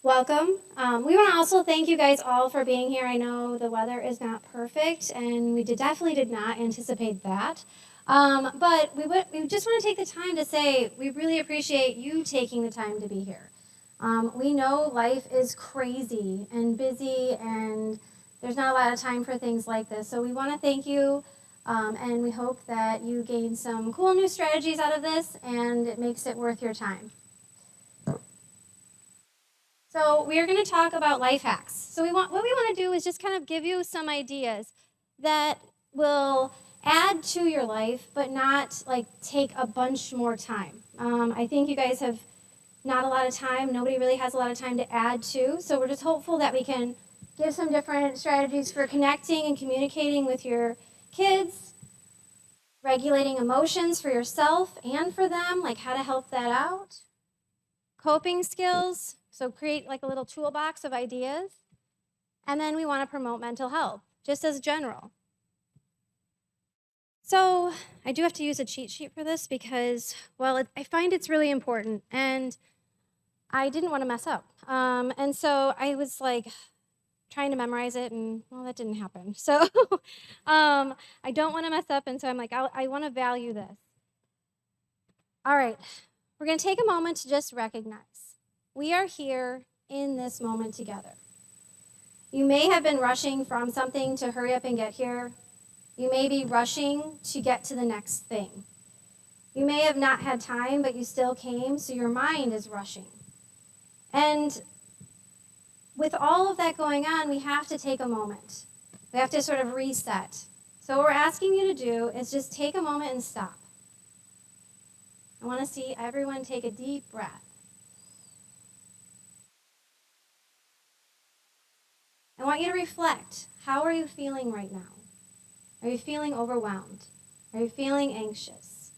Welcome. We want to also thank you guys all for being here. I know the weather is not perfect, and we definitely did not anticipate that. But we just want to take the time to say we really appreciate you taking the time to be here. We know life is crazy and busy, and there's not a lot of time for things like this. So we want to thank you, and we hope that you gain some cool new strategies out of this, and it makes it worth your time. So we are going to talk about life hacks. So what we want to do is just kind of give you some ideas that will add to your life, but not like take a bunch more time. I think you guys have not a lot of time. Nobody really has a lot of time to add to. So we're just hopeful that we can give some different strategies for connecting and communicating with your kids, regulating emotions for yourself and for them, like how to help that out, coping skills. So create like a little toolbox of ideas. And then we want to promote mental health, just as general. So I do have to use a cheat sheet for this because, well, I find it's really important. And I didn't want to mess up. And so I was like trying to memorize it, and, well, that didn't happen. So I don't want to mess up. And so I'm like, I want to value this. All right. We're going to take a moment to just recognize we are here in this moment together. You may have been rushing from something to hurry up and get here. You may be rushing to get to the next thing. You may have not had time, but you still came, so your mind is rushing. And with all of that going on, we have to take a moment. We have to sort of reset. So what we're asking you to do is just take a moment and stop. I want to see everyone take a deep breath. I want you to reflect. How are you feeling right now? Are you feeling overwhelmed? Are you feeling anxious?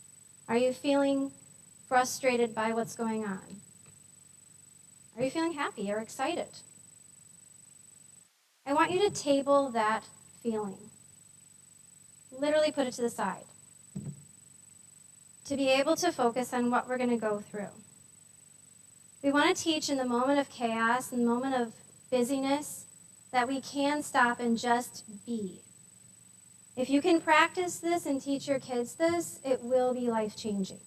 Are you feeling frustrated by what's going on? Are you feeling happy or excited? I want you to table that feeling. Literally put it to the side. To be able to focus on what we're going to go through. We want to teach in the moment of chaos, in the moment of busyness, that we can stop and just be. If you can practice this and teach your kids this, it will be life-changing.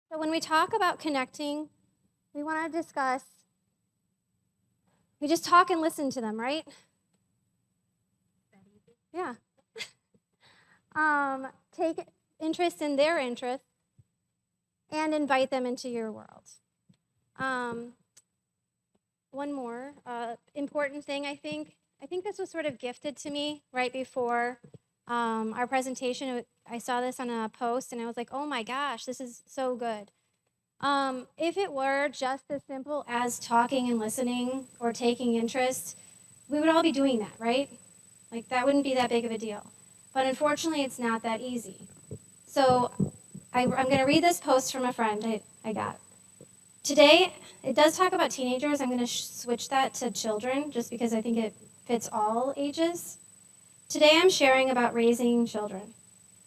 So when we talk about connecting, we want to discuss, we just talk and listen to them, right? Yeah. Take interest in their interests and invite them into your world. One more important thing, I think this was sort of gifted to me right before our presentation. I saw this on a post, and I was like, oh my gosh, this is so good. If it were just as simple as talking and listening or taking interest, we would all be doing that, right? Like, that wouldn't be that big of a deal. But unfortunately, it's not that easy. So I'm going to read this post from a friend I got. Today, it does talk about teenagers. I'm going to switch that to children just because I think it fits all ages. Today, I'm sharing about raising children.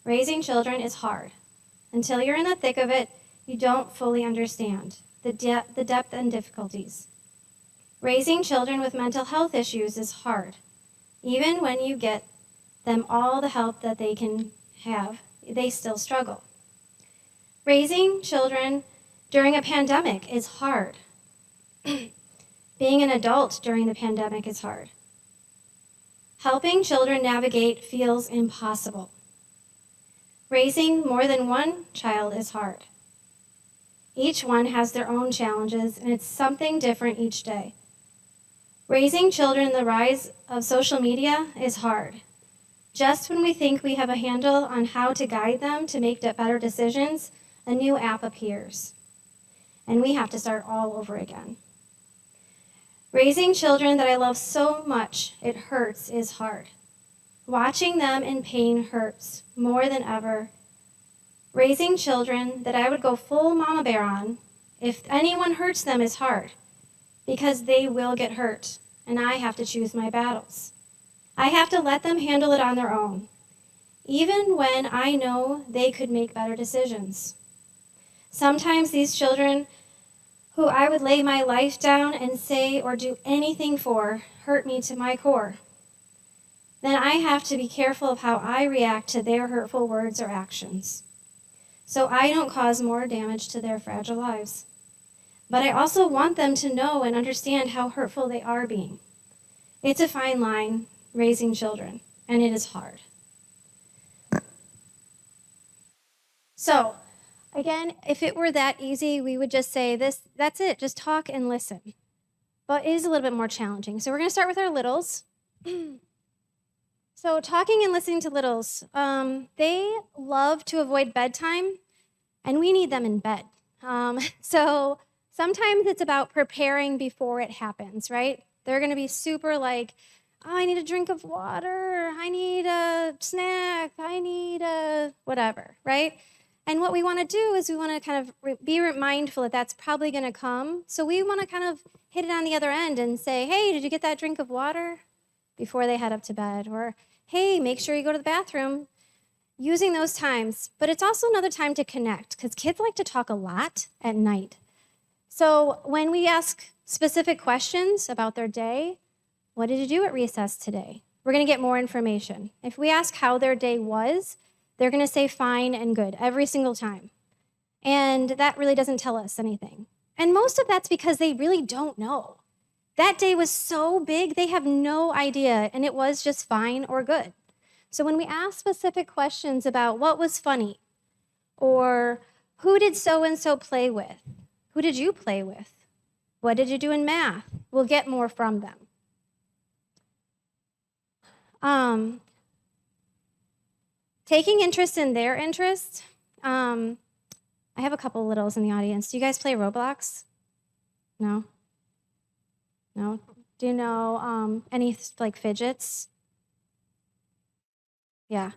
Raising children is hard. Until you're in the thick of it, you don't fully understand the depth and difficulties. Raising children with mental health issues is hard. Even when you get them all the help that they can have, they still struggle. Raising children during a pandemic is hard. Being an adult during the pandemic is hard. Helping children navigate feels impossible. Raising more than one child is hard. Each one has their own challenges, and it's something different each day. Raising children in the rise of social media is hard. Just when we think we have a handle on how to guide them to make better decisions, a new app appears. And we have to start all over again. Raising children that I love so much, it hurts, is hard. Watching them in pain hurts more than ever. Raising children that I would go full mama bear on, if anyone hurts them, is hard, because they will get hurt, and I have to choose my battles. I have to let them handle it on their own, even when I know they could make better decisions. Sometimes these children, who I would lay my life down and say or do anything for, hurt me to my core. Then I have to be careful of how I react to their hurtful words or actions, so I don't cause more damage to their fragile lives. But I also want them to know and understand how hurtful they are being. It's a fine line, raising children, and it is hard. So, again, if it were that easy, we would just say this, that's it, just talk and listen. But it is a little bit more challenging. So we're going to start with our littles. So talking and listening to littles, they love to avoid bedtime, and we need them in bed. So sometimes it's about preparing before it happens, right? They're going to be super like, oh, I need a drink of water, I need a snack, I need a whatever, right? And what we want to do is we want to kind of be mindful that that's probably going to come. So we want to kind of hit it on the other end and say, hey, did you get that drink of water before they head up to bed? Or, hey, make sure you go to the bathroom. Using those times. But it's also another time to connect, because kids like to talk a lot at night. So when we ask specific questions about their day, what did you do at recess today? We're going to get more information. If we ask how their day was, they're going to say fine and good every single time. And that really doesn't tell us anything. And most of that's because they really don't know. That day was so big, they have no idea, and it was just fine or good. So when we ask specific questions about what was funny, or who did so-and-so play with? Who did you play with? What did you do in math? We'll get more from them. Taking interest in their interests. I have a couple littles in the audience. Do you guys play Roblox? No? No? Do you know any like fidgets? Yeah.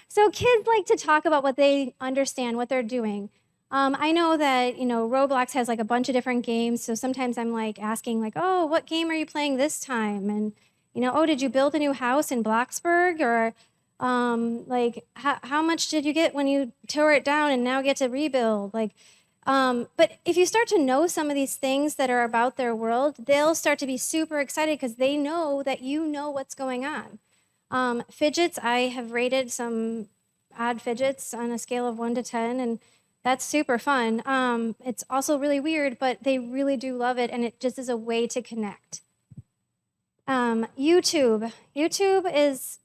So kids like to talk about what they understand, what they're doing. I know that, Roblox has like a bunch of different games. So sometimes I'm like asking like, oh, what game are you playing this time? And, oh, did you build a new house in Bloxburg? Or like, how much did you get when you tore it down and now get to rebuild? Like, but if you start to know some of these things that are about their world, they'll start to be super excited because they know that you know what's going on. Fidgets, I have rated some odd fidgets on a scale of 1 to 10, and that's super fun. It's also really weird, but they really do love it, and it just is a way to connect. YouTube. YouTube is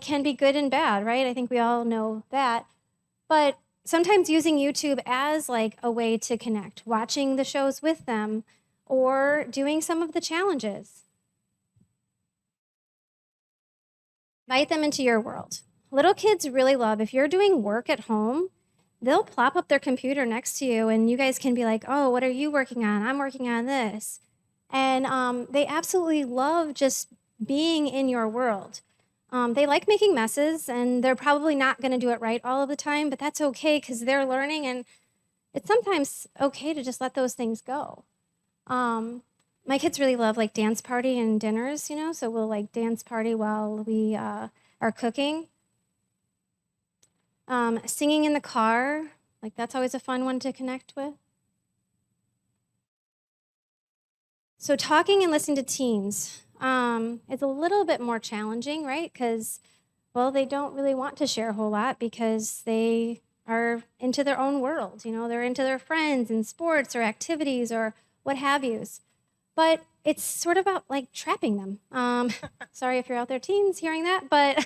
can be good and bad, right? I think we all know that. But sometimes using YouTube as a way to connect, watching the shows with them, or doing some of the challenges. Invite them into your world. Little kids really love, if you're doing work at home, they'll plop up their computer next to you and you guys can be like, oh, what are you working on? I'm working on this. And they absolutely love just being in your world. They like making messes and they're probably not going to do it right all of the time, but that's okay because they're learning and it's sometimes okay to just let those things go. My kids really love dance party and dinners, so we'll dance party while we are cooking. Singing in the car, that's always a fun one to connect with. So talking and listening to teens is a little bit more challenging, right? Because, well, they don't really want to share a whole lot because they are into their own world. They're into their friends and sports or activities or what have yous. But it's sort of about trapping them. Sorry if you're out there teens hearing that, but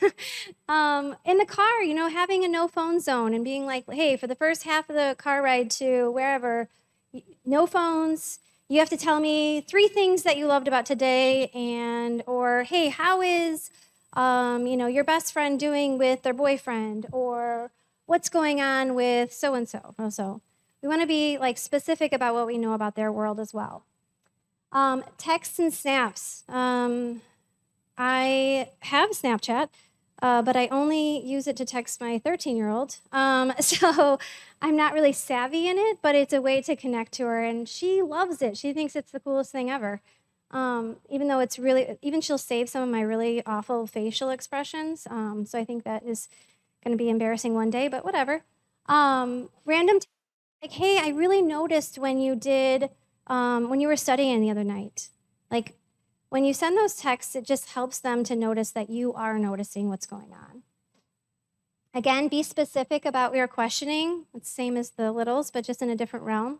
in the car, having a no phone zone and being like, hey, for the first half of the car ride to wherever, no phones. You have to tell me 3 things that you loved about today, or hey, how is your best friend doing with their boyfriend, or what's going on with so and so. So we want to be specific about what we know about their world as well. Texts and snaps. I have Snapchat, but I only use it to text my 13-year-old. So I'm not really savvy in it, but it's a way to connect to her, and she loves it. She thinks it's the coolest thing ever. Even though even she'll save some of my really awful facial expressions. So I think that is going to be embarrassing one day, but whatever. Random, like, hey, I really noticed when you did, when you were studying the other night. Like, when you send those texts, it just helps them to notice that you are noticing what's going on. Again, be specific about your questioning. It's the same as the littles, but just in a different realm.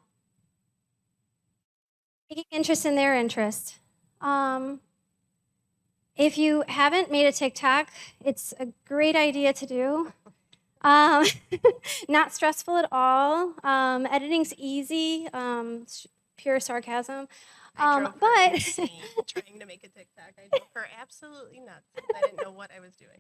Taking interest in their interest. If you haven't made a TikTok, it's a great idea to do. Not stressful at all. Editing's easy. Pure sarcasm. I drove her But insane trying to make a TikTok. I drove her absolutely nuts. I didn't know what I was doing.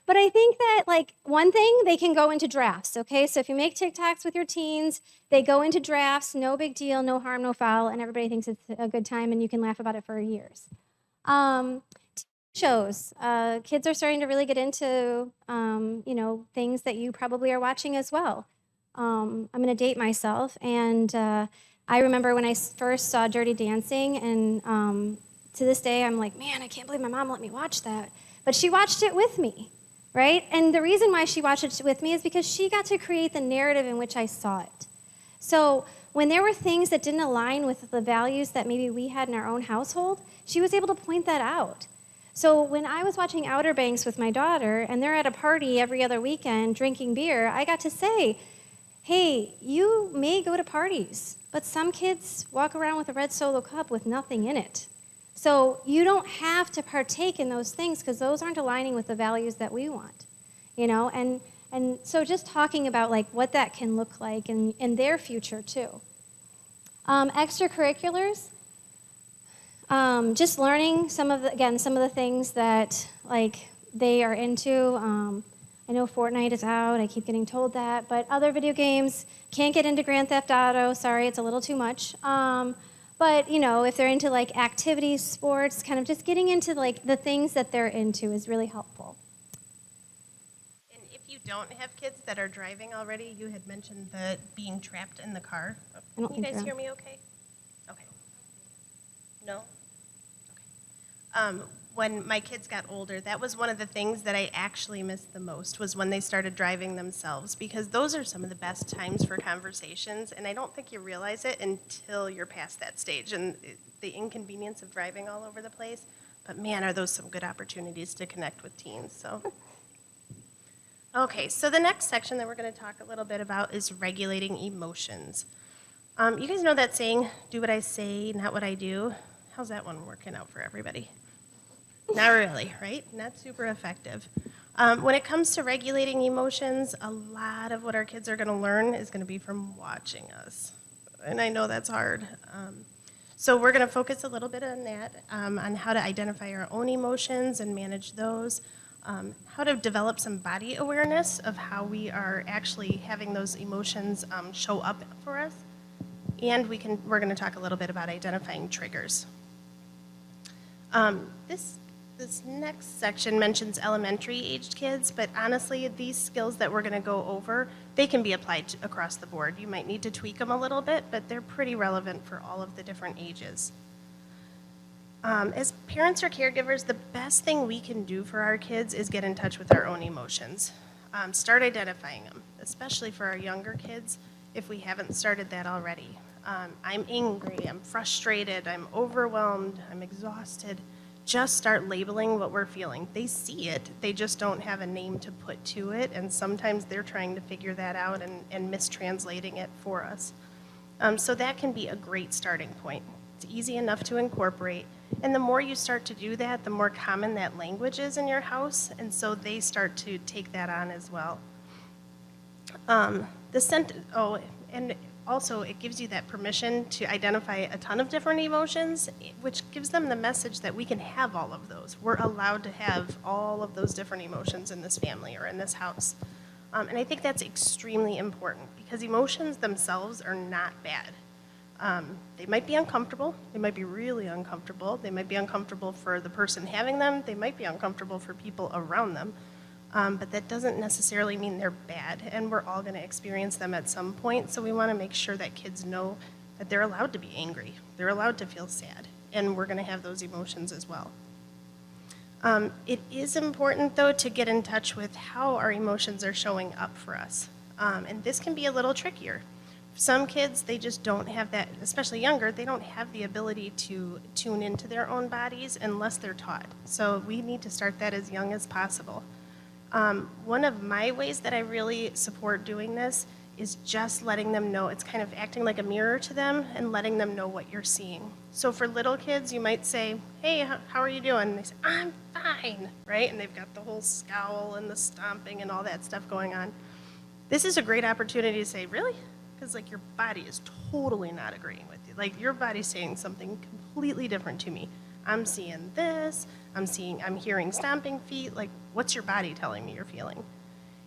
But I think that, like, one thing, they can go into drafts, okay? So if you make TikToks with your teens, they go into drafts, no big deal, no harm, no foul, and everybody thinks it's a good time and you can laugh about it for years. Shows. Kids are starting to really get into, things that you probably are watching as well. I'm going to date myself, and I remember when I first saw Dirty Dancing, and to this day, I'm like, man, I can't believe my mom let me watch that. But she watched it with me, right? And the reason why she watched it with me is because she got to create the narrative in which I saw it. So when there were things that didn't align with the values that maybe we had in our own household, she was able to point that out. So when I was watching Outer Banks with my daughter, and they're at a party every other weekend drinking beer, I got to say, hey, you may go to parties, but some kids walk around with a red Solo cup with nothing in it. So you don't have to partake in those things because those aren't aligning with the values that we want, and so just talking about, like, what that can look like in their future too. Extracurriculars, just learning some of the things that, like, they are into. I know Fortnite is out. I keep getting told that, but other video games, can't get into Grand Theft Auto. Sorry, it's a little too much. But if they're into, like, activities, sports, kind of just getting into, like, the things that they're into is really helpful. And if you don't have kids that are driving already, you had mentioned the being trapped in the car. Can you guys hear me okay? Okay. No? Okay. When my kids got older, that was one of the things that I actually missed the most, was when they started driving themselves, because those are some of the best times for conversations, and I don't think you realize it until you're past that stage and the inconvenience of driving all over the place. But man, are those some good opportunities to connect with teens. So, okay, so the next section that we're going to talk a little bit about is regulating emotions. You guys know that saying, do what I say, not what I do? How's that one working out for everybody? Not really, right? Not super effective. When it comes to regulating emotions, a lot of what our kids are going to learn is going to be from watching us. And I know that's hard. So we're going to focus a little bit on that, on how to identify our own emotions and manage those, how to develop some body awareness of how we are actually having those emotions show up for us. And we're going to talk a little bit about identifying triggers. This next section mentions elementary-aged kids, but honestly, these skills that we're going to go over, they can be applied across the board. You might need to tweak them a little bit, but they're pretty relevant for all of the different ages. As parents or caregivers, the best thing we can do for our kids is get in touch with our own emotions. Start identifying them, especially for our younger kids, if we haven't started that already. I'm angry, I'm frustrated, I'm overwhelmed, I'm exhausted. Just start labeling what we're feeling. They see it, they just don't have a name to put to it, and sometimes they're trying to figure that out and mistranslating it for us. So that can be a great starting point. It's easy enough to incorporate, and the more you start to do that, the more common that language is in your house, and so they start to take that on as well. And also, it gives you that permission to identify a ton of different emotions, which gives them the message that we can have all of those. We're allowed to have all of those different emotions in this family or in this house. And I think that's extremely important, because emotions themselves are not bad. They might be uncomfortable. They might be really uncomfortable. They might be uncomfortable for the person having them. They might be uncomfortable for people around them. But that doesn't necessarily mean they're bad, and we're all going to experience them at some point, so we want to make sure that kids know that they're allowed to be angry, they're allowed to feel sad, and we're going to have those emotions as well. It is important, though, to get in touch with how our emotions are showing up for us. And this can be a little trickier. Some kids, they just don't have that, especially younger, they don't have the ability to tune into their own bodies unless they're taught. So we need to start that as young as possible. One of my ways that I really support doing this is just letting them know, it's kind of acting like a mirror to them and letting them know what you're seeing. So for little kids, you might say, hey, how are you doing? And they say, I'm fine, right? And they've got the whole scowl and the stomping and all that stuff going on. This is a great opportunity to say, really? Because like your body is totally not agreeing with you. Like your body's saying something completely different to me. I'm seeing this, I'm hearing stomping feet. Like, what's your body telling me you're feeling?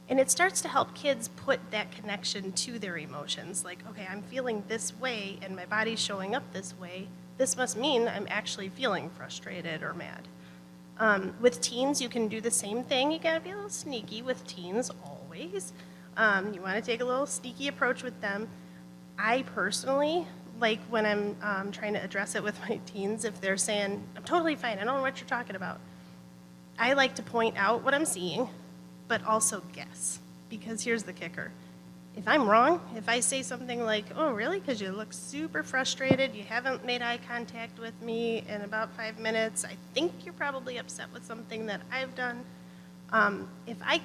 And it starts to help kids put that connection to their emotions. Like, okay, I'm feeling this way and my body's showing up this way. This must mean I'm actually feeling frustrated or mad. With teens, you can do the same thing. You gotta be a little sneaky with teens always. You wanna take a little sneaky approach with them. I personally, like when I'm trying to address it with my teens, if they're saying, I'm totally fine, I don't know what you're talking about, I like to point out what I'm seeing, but also guess. Because here's the kicker. If I'm wrong, if I say something like, oh, really? Because you look super frustrated, you haven't made eye contact with me in about 5 minutes, I think you're probably upset with something that I've done. If I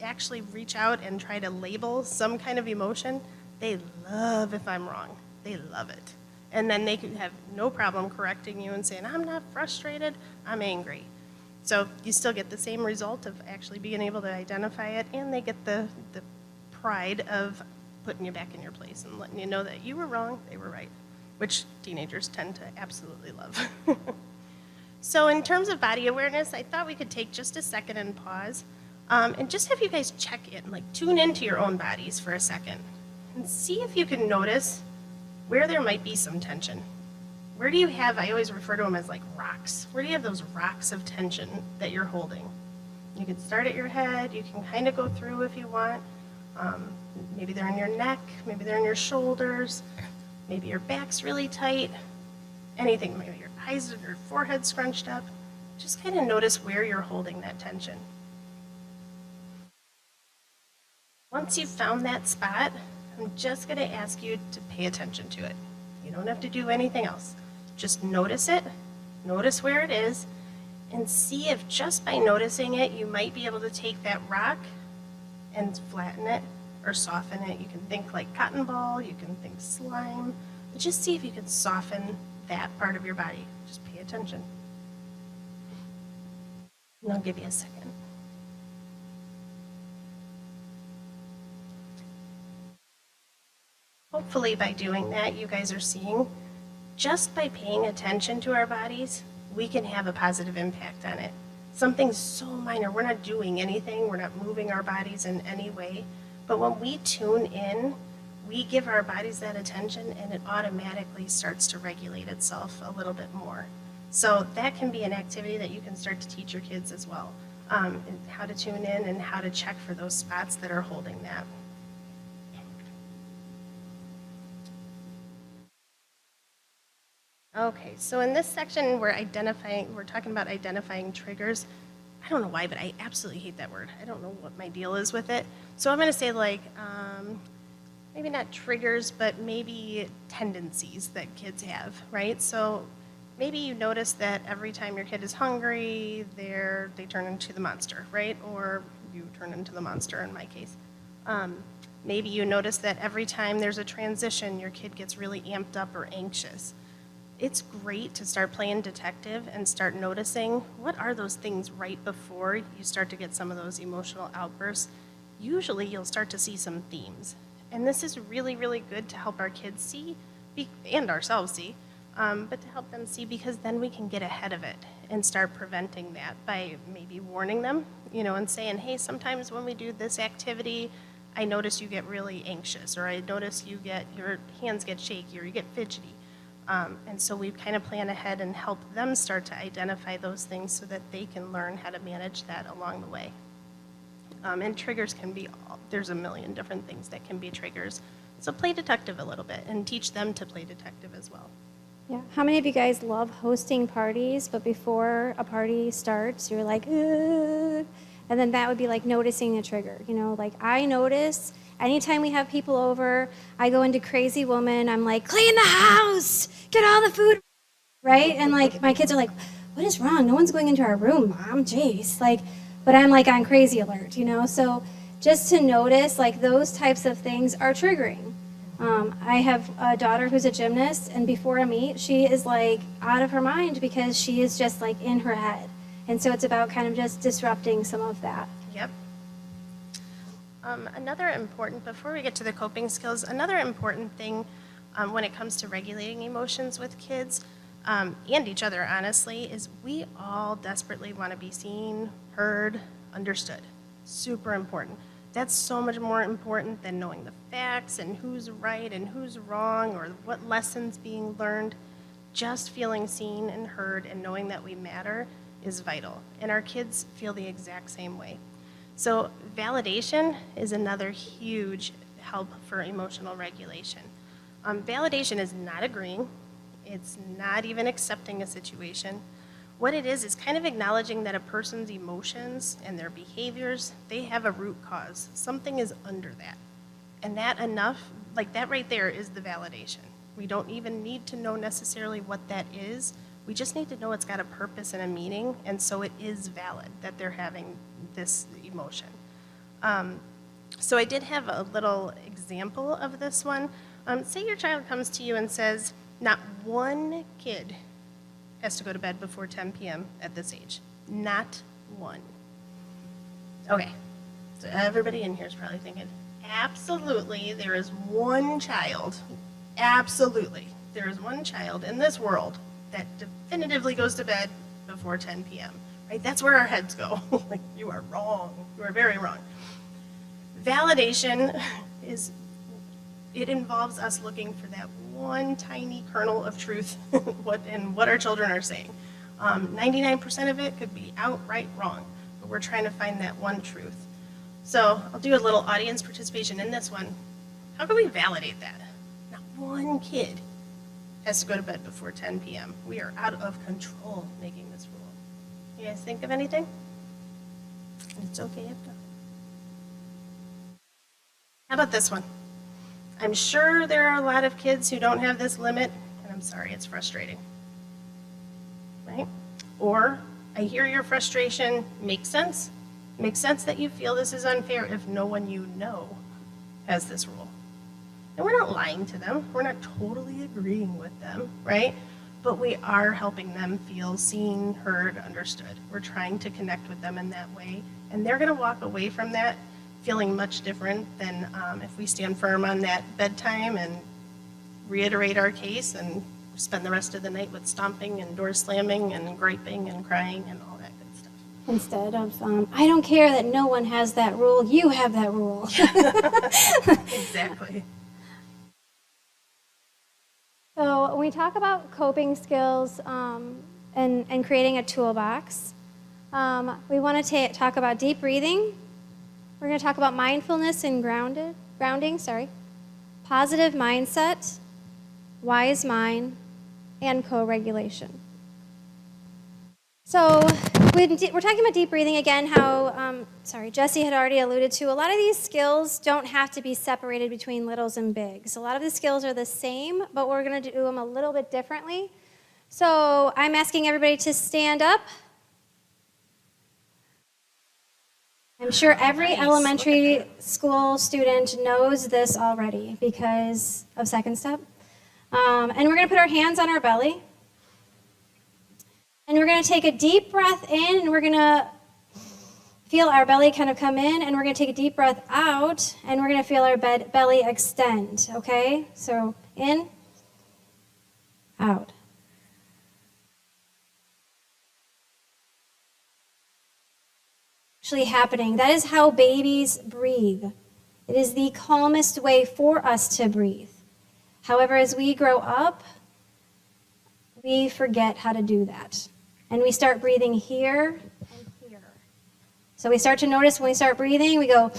actually reach out and try to label some kind of emotion, they love if I'm wrong. They love it. And then they can have no problem correcting you and saying, I'm not frustrated, I'm angry. So you still get the same result of actually being able to identify it, and they get the pride of putting you back in your place and letting you know that you were wrong, they were right, which teenagers tend to absolutely love. So in terms of body awareness, I thought we could take just a second and pause and just have you guys check in, like tune into your own bodies for a second and see if you can notice where there might be some tension. Where do you have, I always refer to them as like rocks. Where do you have those rocks of tension that you're holding? You can start at your head, you can kind of go through if you want. Maybe they're in your neck, maybe they're in your shoulders, maybe your back's really tight, anything, maybe your eyes or your forehead scrunched up. Just kind of notice where you're holding that tension. Once you've found that spot, I'm just going to ask you to pay attention to it. You don't have to do anything else. Just notice it, notice where it is, and see if just by noticing it, you might be able to take that rock and flatten it or soften it. You can think like cotton ball, you can think slime, but just see if you can soften that part of your body. Just pay attention. And I'll give you a second. Hopefully by doing that, you guys are seeing, just by paying attention to our bodies, we can have a positive impact on it. Something so minor, we're not doing anything, we're not moving our bodies in any way, but when we tune in, we give our bodies that attention and it automatically starts to regulate itself a little bit more. So that can be an activity that you can start to teach your kids as well, how to tune in and how to check for those spots that are holding that. Okay, so in this section, we're talking about identifying triggers. I don't know why, but I absolutely hate that word. I don't know what my deal is with it. So I'm going to say like, maybe not triggers, but maybe tendencies that kids have, right? So maybe you notice that every time your kid is hungry, they turn into the monster, right? Or you turn into the monster in my case. Maybe you notice that every time there's a transition, your kid gets really amped up or anxious. It's great to start playing detective and start noticing what are those things right before you start to get some of those emotional outbursts. Usually you'll start to see some themes. And this is really, really good to help our kids see, and ourselves see, but to help them see, because then we can get ahead of it and start preventing that by maybe warning them, and saying, hey, sometimes when we do this activity, I notice you get really anxious, or I notice your hands get shaky, or you get fidgety. And so we kind of plan ahead and help them start to identify those things so that they can learn how to manage that along the way. And triggers can be, there's a million different things that can be triggers. So play detective a little bit and teach them to play detective as well. Yeah. How many of you guys love hosting parties, but before a party starts, you're like, ugh. And then that would be like noticing a trigger. You know, like I notice anytime we have people over, I go into crazy woman. I'm like, clean the house, get all the food, right? And like my kids are like, what is wrong? No one's going into our room, Mom. Jeez. Like, but I'm like on crazy alert, you know? So just to notice like those types of things are triggering. I have a daughter who's a gymnast, and before a meet, she is like out of her mind because she is just like in her head. And so it's about kind of just disrupting some of that. Yep. Another important, before we get to the coping skills, another important thing when it comes to regulating emotions with kids and each other, honestly, is we all desperately want to be seen, heard, understood. Super important. That's so much more important than knowing the facts and who's right and who's wrong or what lessons being learned. Just feeling seen and heard and knowing that we matter is vital. And our kids feel the exact same way. So validation is another huge help for emotional regulation. Validation is not agreeing. It's not even accepting a situation. What it is kind of acknowledging that a person's emotions and their behaviors, they have a root cause. Something is under that. And that enough, like that right there is the validation. We don't even need to know necessarily what that is. We just need to know it's got a purpose and a meaning, and so it is valid that they're having this emotion. So I did have a little example of this one. Say your child comes to you and says, not one kid has to go to bed before 10 p.m. at this age. Not one. Okay, so everybody in here is probably thinking, absolutely, there is one child, absolutely, there is one child in this world that definitively goes to bed before 10 p.m., right? That's where our heads go. Like, you are wrong. You are very wrong. Validation it involves us looking for that one tiny kernel of truth in what our children are saying. 99% of it could be outright wrong, but we're trying to find that one truth. So I'll do a little audience participation in this one. How can we validate that? Not one kid has to go to bed before 10 p.m. We are out of control making this rule. You guys think of anything? It's okay if not. How about this one? I'm sure there are a lot of kids who don't have this limit, and I'm sorry, it's frustrating, right? Or, I hear your frustration, makes sense. Makes sense that you feel this is unfair if no one you know has this rule. And we're not lying to them, we're not totally agreeing with them, right? But we are helping them feel seen, heard, understood. We're trying to connect with them in that way, and they're gonna walk away from that feeling much different than if we stand firm on that bedtime and reiterate our case and spend the rest of the night with stomping and door slamming and griping and crying and all that good stuff. Instead of, I don't care that no one has that rule, you have that rule. Exactly. So when we talk about coping skills and creating a toolbox, we want to talk about deep breathing. We're going to talk about mindfulness and grounding, positive mindset, wise mind, and co-regulation. So we're talking about deep breathing again, how, Jesse had already alluded to, a lot of these skills don't have to be separated between littles and bigs. A lot of the skills are the same, but we're going to do them a little bit differently. So I'm asking everybody to stand up. I'm sure every elementary school student knows this already because of second step. And we're going to put our hands on our belly. And we're going to take a deep breath in, and we're going to feel our belly kind of come in, and we're going to take a deep breath out, and we're going to feel our belly extend, okay? So in, out. Actually happening. That is how babies breathe. It is the calmest way for us to breathe. However, as we grow up, we forget how to do that. And we start breathing here and here. So we start to notice when we start breathing, we go,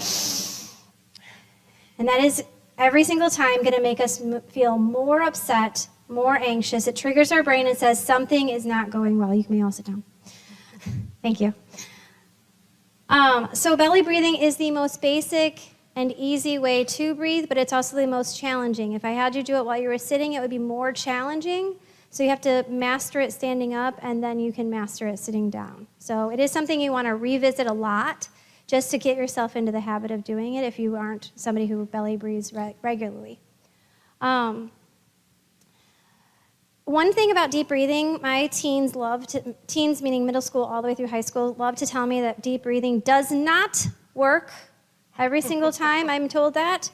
and that is every single time going to make us feel more upset, more anxious. It triggers our brain and says something is not going well. You may all sit down. Thank you. So belly breathing is the most basic and easy way to breathe, but it's also the most challenging. If I had you do it while you were sitting, it would be more challenging. So you have to master it standing up, and then you can master it sitting down. So it is something you want to revisit a lot just to get yourself into the habit of doing it if you aren't somebody who belly breathes regularly. One thing about deep breathing, my teens meaning middle school all the way through high school, love to tell me that deep breathing does not work every single time I'm told that.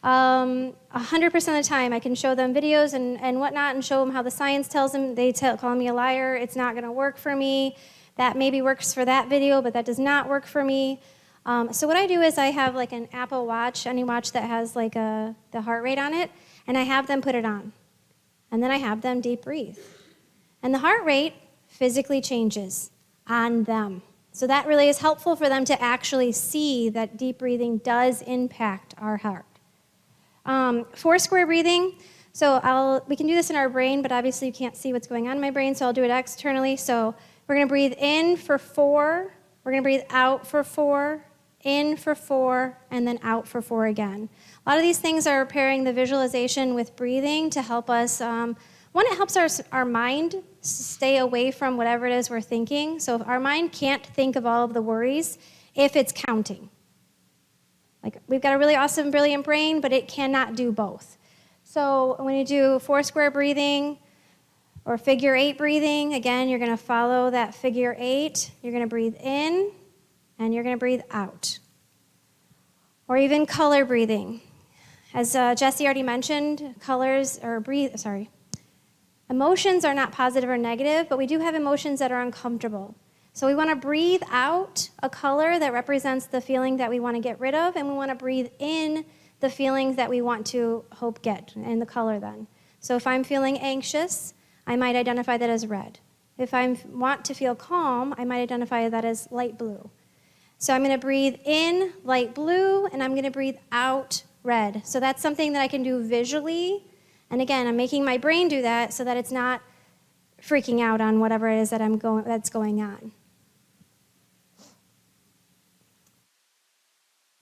100% of the time, I can show them videos and whatnot and show them how the science tells them. They call me a liar. It's not going to work for me. That maybe works for that video, but that does not work for me. So what I do is I have like an Apple Watch, any watch that has like the heart rate on it, and I have them put it on. And then I have them deep breathe. And the heart rate physically changes on them. So that really is helpful for them to actually see that deep breathing does impact our heart. 4 square breathing. So we can do this in our brain, but obviously you can't see what's going on in my brain, so I'll do it externally. So we're going to breathe in for 4. We're going to breathe out for 4, in for 4, and then out for 4 again. A lot of these things are pairing the visualization with breathing to help us. One, it helps our mind stay away from whatever it is we're thinking. So if our mind can't think of all of the worries if it's counting. Like, we've got a really awesome, brilliant brain, but it cannot do both. So when you do 4 square breathing or figure 8 breathing, again, you're going to follow that figure 8. You're going to breathe in, and you're going to breathe out. Or even color breathing. As Jesse already mentioned, emotions are not positive or negative, but we do have emotions that are uncomfortable. So we want to breathe out a color that represents the feeling that we want to get rid of, and we want to breathe in the feelings that we want to get, and the color then. So if I'm feeling anxious, I might identify that as red. If I want to feel calm, I might identify that as light blue. So I'm going to breathe in light blue, and I'm going to breathe out red. So that's something that I can do visually. And again, I'm making my brain do that so that it's not freaking out on whatever it is that that's going on.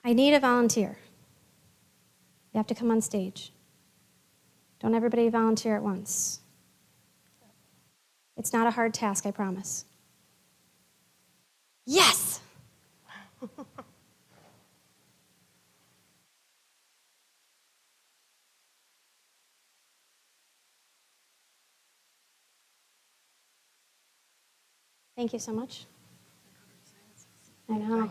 I need a volunteer. You have to come on stage. Don't everybody volunteer at once. It's not a hard task, I promise. Yes! Thank you so much. I know.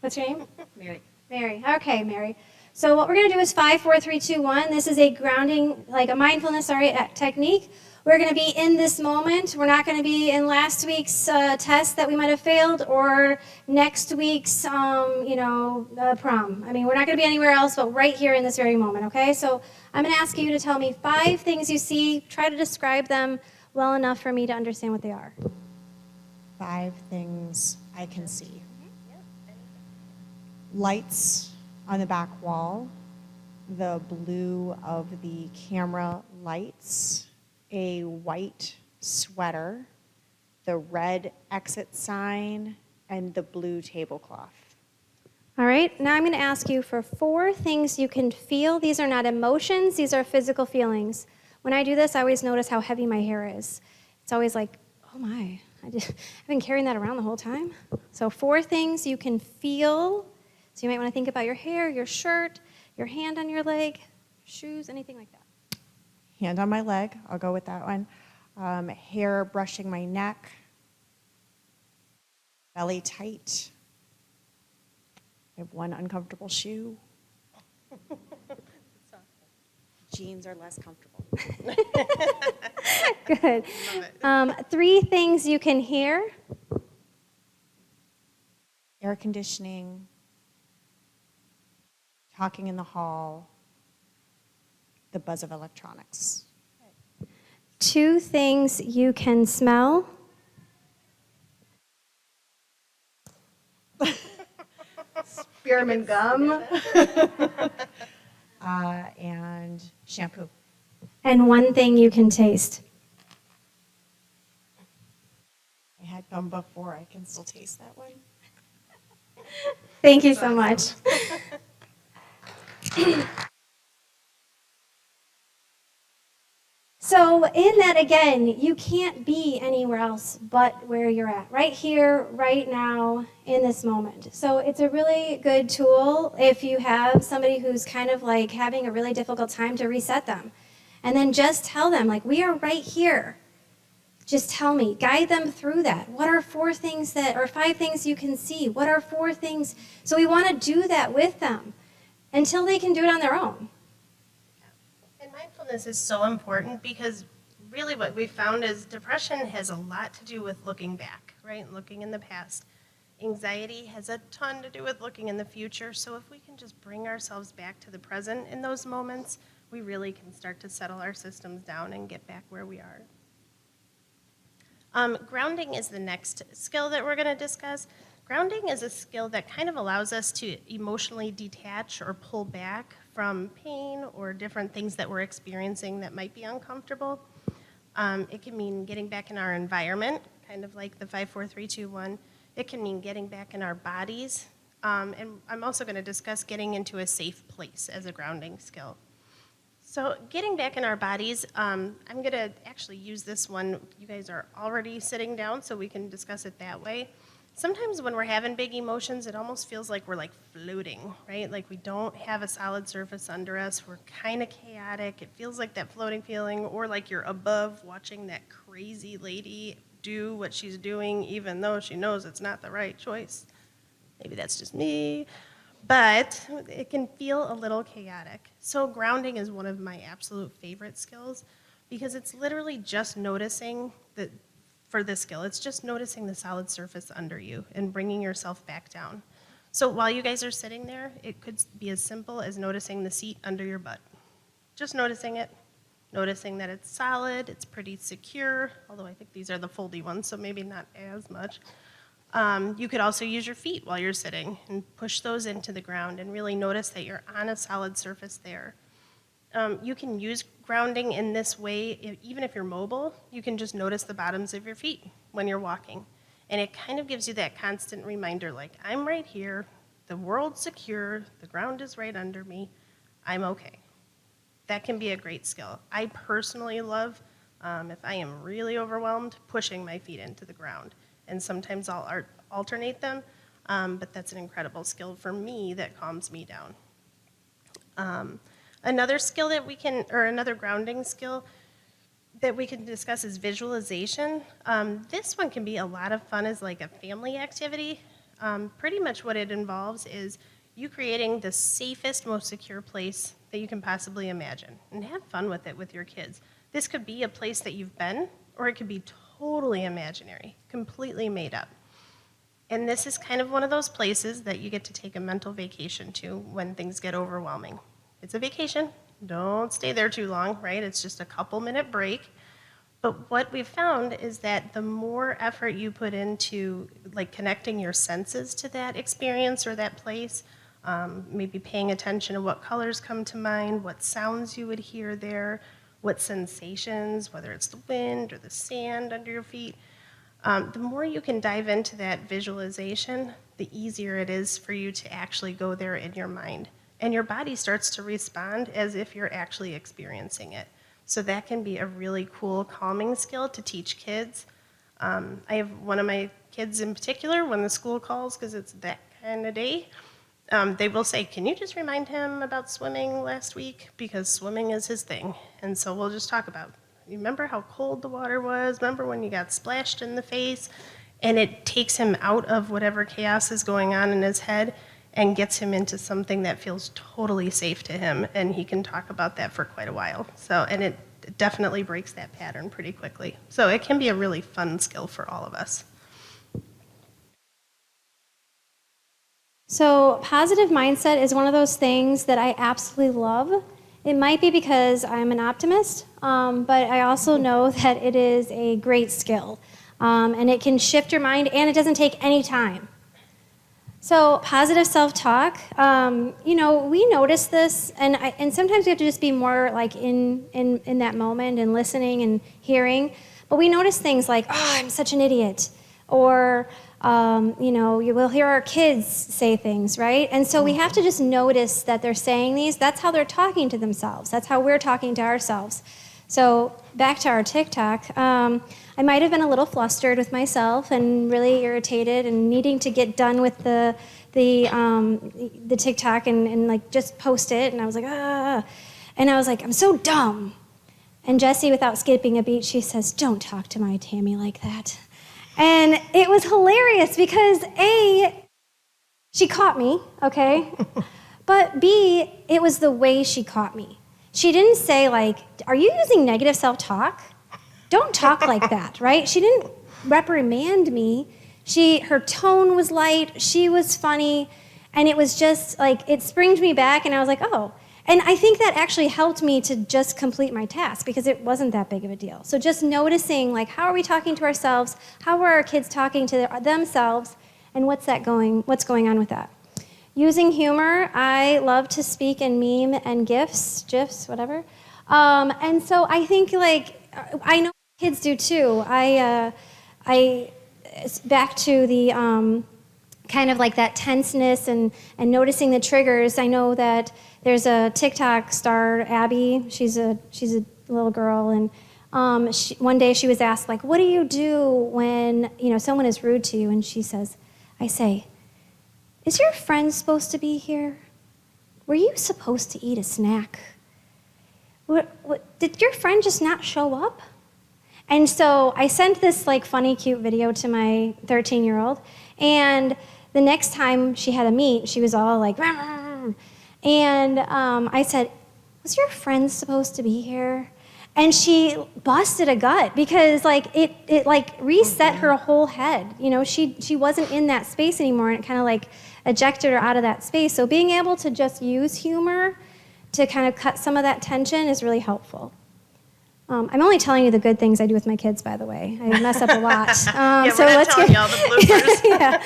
What's your name? Mary. Mary. Okay, Mary. So what we're going to do is 5, 4, 3, 2, 1. This is a grounding, like a mindfulness, technique. We're going to be in this moment. We're not going to be in last week's test that we might have failed or next week's, prom. I mean, we're not going to be anywhere else but right here in this very moment, okay? So I'm going to ask you to tell me 5 things you see. Try to describe them well enough for me to understand what they are. 5 things I can see. Lights on the back wall, the blue of the camera lights, a white sweater, the red exit sign, and the blue tablecloth. All right, now I'm going to ask you for 4 things you can feel. These are not emotions, these are physical feelings. When I do this, I always notice how heavy my hair is. It's always like, oh my, I've been carrying that around the whole time. So 4 things you can feel. So you might want to think about your hair, your shirt, your hand on your leg, shoes, anything like that. Hand on my leg, I'll go with that one. Hair brushing my neck, belly tight. I have 1 uncomfortable shoe. Jeans are less comfortable. Good. 3 things you can hear. Air conditioning, talking in the hall, the buzz of electronics. 2 things you can smell. Spearmint gum. And shampoo. and one thing you can taste. I had gum before. I can still taste that one. Thank you so much. So in that, again, you can't be anywhere else but where you're at, right here, right now, in this moment. So it's a really good tool if you have somebody who's kind of like having a really difficult time to reset them. And then just tell them, like, we are right here. Just tell me, guide them through that. What are 4 things that, or 5 things you can see? What are 4 things? So we want to do that with them until they can do it on their own. And mindfulness is so important because really what we found is depression has a lot to do with looking back, right? Looking in the past. Anxiety has a ton to do with looking in the future. So if we can just bring ourselves back to the present in those moments, we really can start to settle our systems down and get back where we are. Grounding is the next skill that we're going to discuss. Grounding is a skill that kind of allows us to emotionally detach or pull back from pain or different things that we're experiencing that might be uncomfortable. It can mean getting back in our environment, kind of like the 5, 4, 3, 2, 1. It can mean getting back in our bodies. And I'm also going to discuss getting into a safe place as a grounding skill. So getting back in our bodies, I'm going to actually use this one. You guys are already sitting down, so we can discuss it that way. Sometimes when we're having big emotions, it almost feels like we're like floating, right? Like we don't have a solid surface under us. We're kind of chaotic. It feels like that floating feeling, or like you're above watching that crazy lady do what she's doing, even though she knows it's not the right choice. Maybe that's just me. But it can feel a little chaotic. So grounding is one of my absolute favorite skills because it's literally just noticing that for this skill, it's just noticing the solid surface under you and bringing yourself back down. So while you guys are sitting there, it could be as simple as noticing the seat under your butt. Just noticing it, noticing that it's solid, it's pretty secure, although I think these are the foldy ones, so maybe not as much. You could also use your feet while you're sitting and push those into the ground and really notice that you're on a solid surface there. You can use grounding in this way, even if you're mobile, you can just notice the bottoms of your feet when you're walking. And it kind of gives you that constant reminder, like, I'm right here, the world's secure, the ground is right under me, I'm okay. That can be a great skill. I personally love, if I am really overwhelmed, pushing my feet into the ground. And sometimes I'll alternate them, but that's an incredible skill for me that calms me down. Another skill that we can, or another grounding skill that we can discuss is visualization. This one can be a lot of fun as like a family activity. Pretty much what it involves is you creating the safest, most secure place that you can possibly imagine, and have fun with it with your kids. This could be a place that you've been, or it could be totally imaginary, completely made up. And this is kind of one of those places that you get to take a mental vacation to when things get overwhelming. It's a vacation. Don't stay there too long, right? It's just a couple-minute break. But what we've found is that the more effort you put into like connecting your senses to that experience or that place, maybe paying attention to what colors come to mind, what sounds you would hear there, what sensations, whether it's the wind or the sand under your feet, the more you can dive into that visualization, the easier it is for you to actually go there in your mind. And your body starts to respond as if you're actually experiencing it. So that can be a really cool calming skill to teach kids. I have one of my kids in particular, when the school calls, because it's that kind of day, they will say, can you just remind him about swimming last week? Because swimming is his thing. And so we'll just talk about, you remember how cold the water was? Remember when you got splashed in the face? And it takes him out of whatever chaos is going on in his head and gets him into something that feels totally safe to him. And he can talk about that for quite a while. So, and it definitely breaks that pattern pretty quickly. So it can be a really fun skill for all of us. So, positive mindset is one of those things that I absolutely love. It might be because I'm an optimist, but I also know that it is a great skill. And it can shift your mind, and it doesn't take any time. So positive self-talk, we notice this, and sometimes we have to just be more like in that moment and listening and hearing. But we notice things like, oh, I'm such an idiot, or you will hear our kids say things, right? And so we have to just notice that they're saying these. That's how they're talking to themselves. That's how we're talking to ourselves. So back to our TikTok, I might have been a little flustered with myself and really irritated and needing to get done with the TikTok and like just post it. And I was like, ah, and I was like, I'm so dumb. And Jessie, without skipping a beat, she says, don't talk to my Tami like that. And it was hilarious because A, she caught me, okay? But B, it was the way she caught me. She didn't say like, are you using negative self-talk? Don't talk like that, right? She didn't reprimand me. Her tone was light, she was funny, and it was just like, it springed me back and I was like, oh. And I think that actually helped me to just complete my task because it wasn't that big of a deal. So just noticing like, how are we talking to ourselves? How are our kids talking to themselves? And what's going on with that? Using humor, I love to speak in meme and GIFs, whatever. And so I think like, I know kids do too. Back to the kind of like that tenseness and noticing the triggers. I know that there's a TikTok star, Abby. She's a little girl, and one day she was asked like, "What do you do when someone is rude to you?" And she says, "I say, is your friend supposed to be here? Were you supposed to eat a snack? Did your friend just not show up?" And so I sent this like funny, cute video to my 13-year-old, and the next time she had a meet, she was all like, "Rah, rah, rah." And I said, "Was your friend supposed to be here?" And she busted a gut because like it like reset her whole head. She wasn't in that space anymore, and it kind of like ejected her out of that space. So being able to just use humor to kind of cut some of that tension is really helpful. I'm only telling you the good things I do with my kids, by the way. I mess up a lot. Yeah, so we're not telling you all the bloopers. Yeah.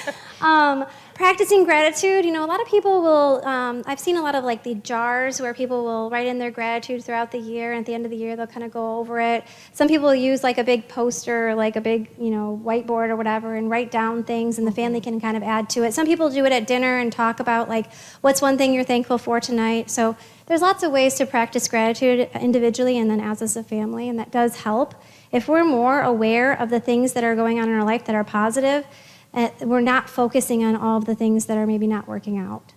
Practicing gratitude. A lot of people will, I've seen a lot of like the jars where people will write in their gratitude throughout the year, and at the end of the year they'll kind of go over it. Some people use like a big poster, or like a big, whiteboard or whatever, and write down things, and the family can kind of add to it. Some people do it at dinner and talk about like, what's one thing you're thankful for tonight? So there's lots of ways to practice gratitude individually and then as a family, and that does help. If we're more aware of the things that are going on in our life that are positive, we're not focusing on all of the things that are maybe not working out.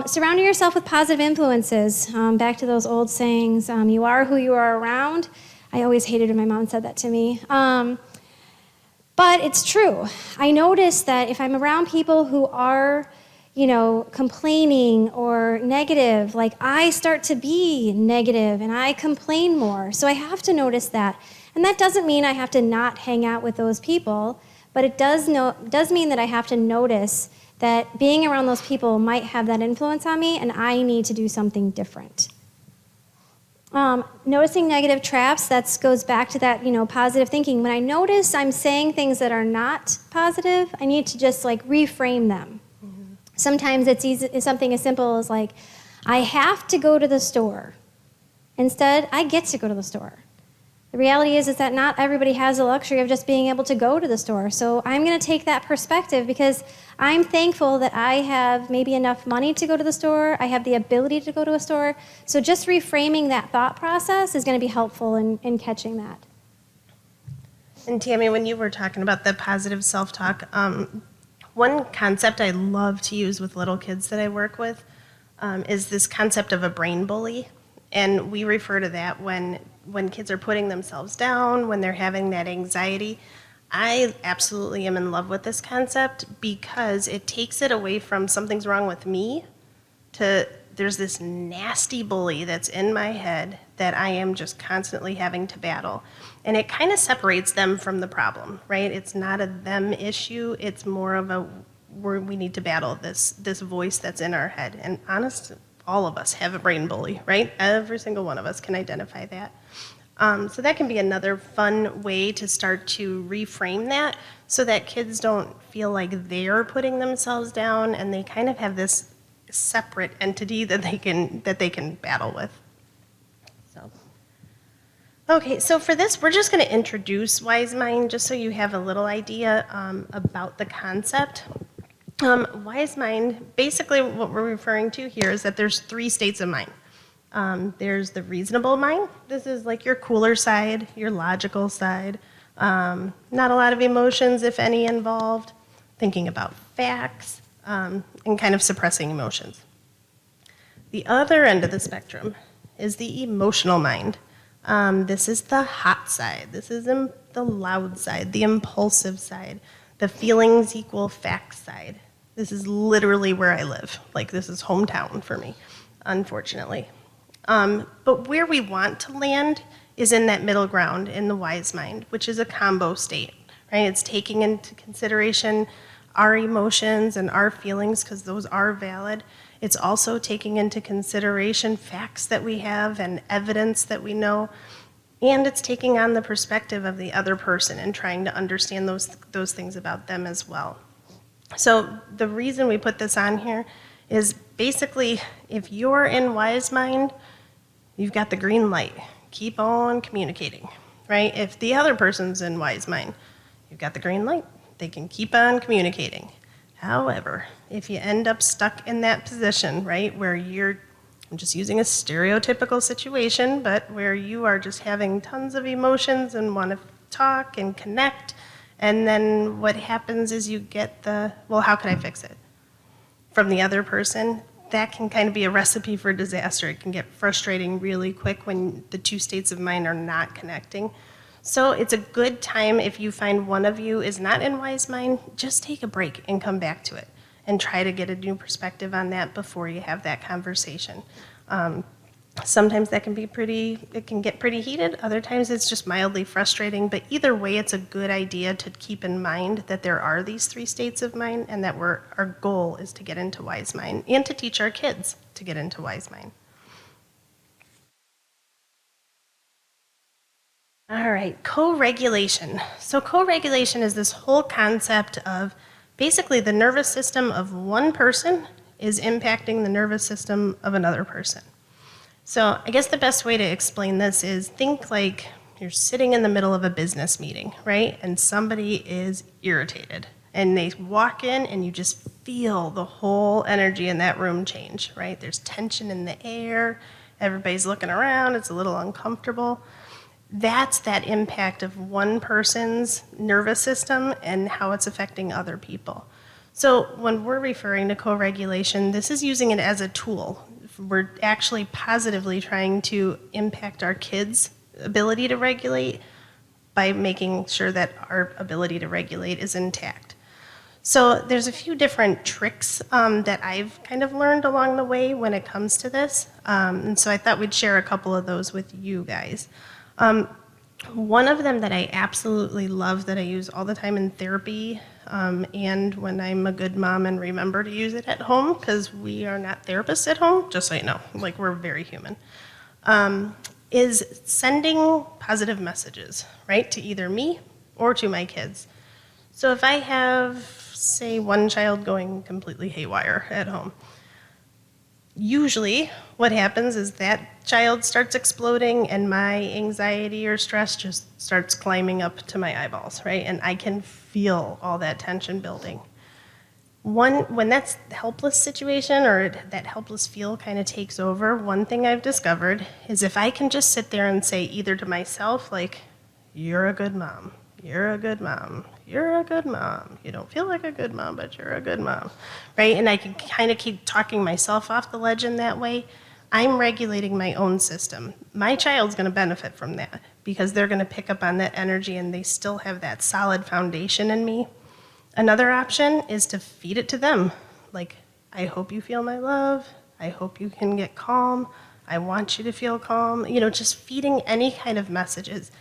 Surrounding yourself with positive influences. Back to those old sayings, you are who you are around. I always hated when my mom said that to me. But it's true. I notice that if I'm around people who are complaining or negative, like I start to be negative and I complain more. So I have to notice that. And that doesn't mean I have to not hang out with those people, but it does mean that I have to notice that being around those people might have that influence on me and I need to do something different. Noticing negative traps, that goes back to that, positive thinking. When I notice I'm saying things that are not positive, I need to just like reframe them. Sometimes it's something as simple as like, I have to go to the store. Instead, I get to go to the store. The reality is that not everybody has the luxury of just being able to go to the store. So I'm going to take that perspective because I'm thankful that I have maybe enough money to go to the store. I have the ability to go to a store. So just reframing that thought process is going to be helpful in catching that. And Tami, when you were talking about the positive self-talk, one concept I love to use with little kids that I work with is this concept of a brain bully. And we refer to that when kids are putting themselves down, when they're having that anxiety. I absolutely am in love with this concept because it takes it away from something's wrong with me to there's this nasty bully that's in my head that I am just constantly having to battle. And it kind of separates them from the problem, right? It's not a them issue. It's more of we need to battle this voice that's in our head. And honestly, all of us have a brain bully, right? Every single one of us can identify that. So that can be another fun way to start to reframe that so that kids don't feel like they're putting themselves down and they kind of have this separate entity that they can battle with. So. Okay, so for this, we're just going to introduce Wise Mind just so you have a little idea about the concept. Wise Mind, basically what we're referring to here is that there's 3 states of mind. There's the reasonable mind. This is like your cooler side, your logical side. Not a lot of emotions, if any, involved. Thinking about facts and kind of suppressing emotions. The other end of the spectrum is the emotional mind. This is the hot side. This is the loud side, the impulsive side, the feelings equal facts side. This is literally where I live. Like, this is hometown for me, unfortunately. But where we want to land is in that middle ground, in the wise mind, which is a combo state, right? It's taking into consideration our emotions and our feelings, because those are valid. It's also taking into consideration facts that we have and evidence that we know. And it's taking on the perspective of the other person and trying to understand those things about them as well. So the reason we put this on here is basically, if you're in wise mind, you've got the green light. Keep on communicating, right? If the other person's in wise mind, you've got the green light. They can keep on communicating. However, if you end up stuck in that position, right, where I'm just using a stereotypical situation, but where you are just having tons of emotions and want to talk and connect, and then what happens is you get well, how can I fix it? From the other person, that can kind of be a recipe for disaster. It can get frustrating really quick when the 2 states of mind are not connecting. So it's a good time, if you find one of you is not in wise mind, just take a break and come back to it and try to get a new perspective on that before you have that conversation. Sometimes that can get pretty heated. Other times it's just mildly frustrating, but either way, it's a good idea to keep in mind that there are these 3 states of mind and that our goal is to get into wise mind and to teach our kids to get into wise mind. All right, co-regulation. So co-regulation is this whole concept of basically the nervous system of one person is impacting the nervous system of another person. So I guess the best way to explain this is think like you're sitting in the middle of a business meeting, right? And somebody is irritated. And they walk in and you just feel the whole energy in that room change, right? There's tension in the air. Everybody's looking around. It's a little uncomfortable. That's that impact of one person's nervous system and how it's affecting other people. So when we're referring to co-regulation, this is using it as a tool. We're actually positively trying to impact our kids' ability to regulate by making sure that our ability to regulate is intact. So there's a few different tricks that I've kind of learned along the way when it comes to this. And so I thought we'd share a couple of those with you guys. One of them that I absolutely love that I use all the time in therapy and when I'm a good mom and remember to use it at home, because we are not therapists at home, just so you know, like we're very human, is sending positive messages, right, to either me or to my kids. So if I have, say, one child going completely haywire at home, usually what happens is that child starts exploding and my anxiety or stress just starts climbing up to my eyeballs, right? And I can feel all that tension building. When that's the helpless situation or that helpless feel kind of takes over, one thing I've discovered is if I can just sit there and say either to myself, like, you're a good mom, you're a good mom, you're a good mom. You don't feel like a good mom, but you're a good mom, right? And I can kind of keep talking myself off the ledge in that way. I'm regulating my own system. My child's going to benefit from that because they're going to pick up on that energy and they still have that solid foundation in me. Another option is to feed it to them. Like, I hope you feel my love. I hope you can get calm. I want you to feel calm. You know, just feeding any kind of messages.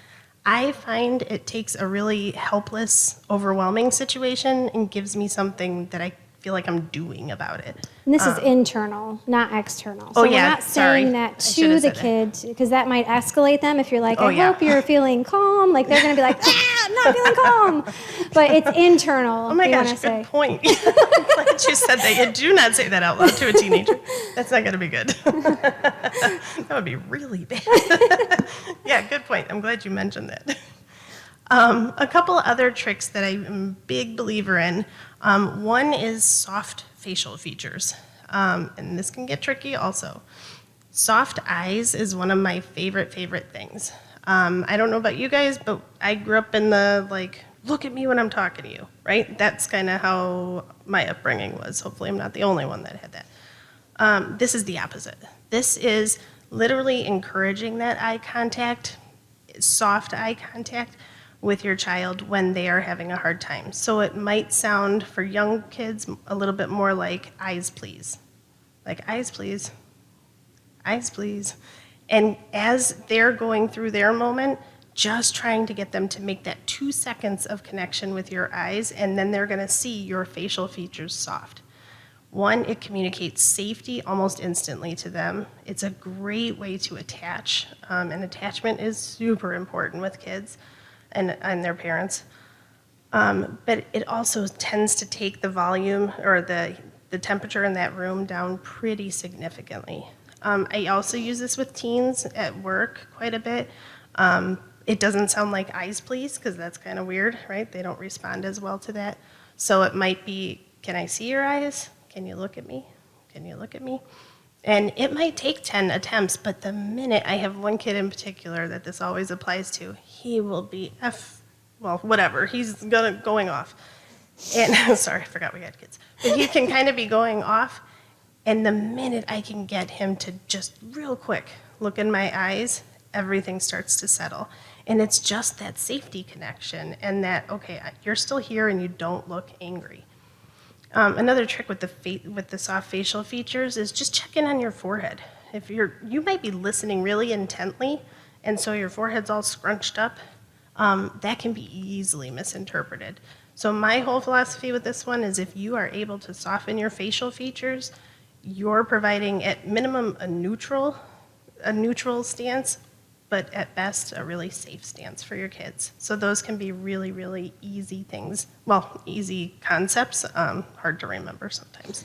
I find it takes a really helpless, overwhelming situation and gives me something that I feel like I'm doing about it. And this is internal, not external. Oh, So yeah, we're not sorry. saying that I to should've the said that. kid, because that might escalate them. If you're like, Oh, I yeah. hope you're feeling calm, like they're going to be like, ah, I'm not feeling calm. But it's internal. Oh my we gosh, wanna good say. point. I'm glad you said that. You do not say that out loud to a teenager. That's not going to be good. That would be really bad. Yeah, good point. I'm glad you mentioned that. A couple other tricks that I'm a big believer in. One is soft facial features. And this can get tricky also. Soft eyes is one of my favorite things. I don't know about you guys, but I grew up in the look at me when I'm talking to you, right? That's kind of how my upbringing was. Hopefully, I'm not the only one that had that. This is the opposite. This is literally encouraging that eye contact, soft eye contact with your child when they are having a hard time. So it might sound for young kids a little bit more like eyes please. Like eyes please. Eyes please. And as they're going through their moment, just trying to get them to make that 2 seconds of connection with your eyes, and then they're gonna see your facial features soft. One, it communicates safety almost instantly to them. It's a great way to attach, and attachment is super important with kids and their parents. But it also tends to take the volume or the temperature in that room down pretty significantly. I also use this with teens at work quite a bit. It doesn't sound like eyes please, because that's kind of weird, right? They don't respond as well to that. So it might be, can I see your eyes? Can you look at me? Can you look at me? And it might take 10 attempts, but the minute I have one kid in particular that this always applies to, he will be whatever, he's going off. And sorry, I forgot we had kids. But he can kind of be going off, and the minute I can get him to just real quick look in my eyes, everything starts to settle. And it's just that safety connection and that, okay, you're still here and you don't look angry. Another trick with the soft facial features is just check in on your forehead. If you might be listening really intently, and so your forehead's all scrunched up, that can be easily misinterpreted. So my whole philosophy with this one is if you are able to soften your facial features, you're providing at minimum a neutral stance, but at best a really safe stance for your kids. So those can be really, really easy things. Well, easy concepts, hard to remember sometimes.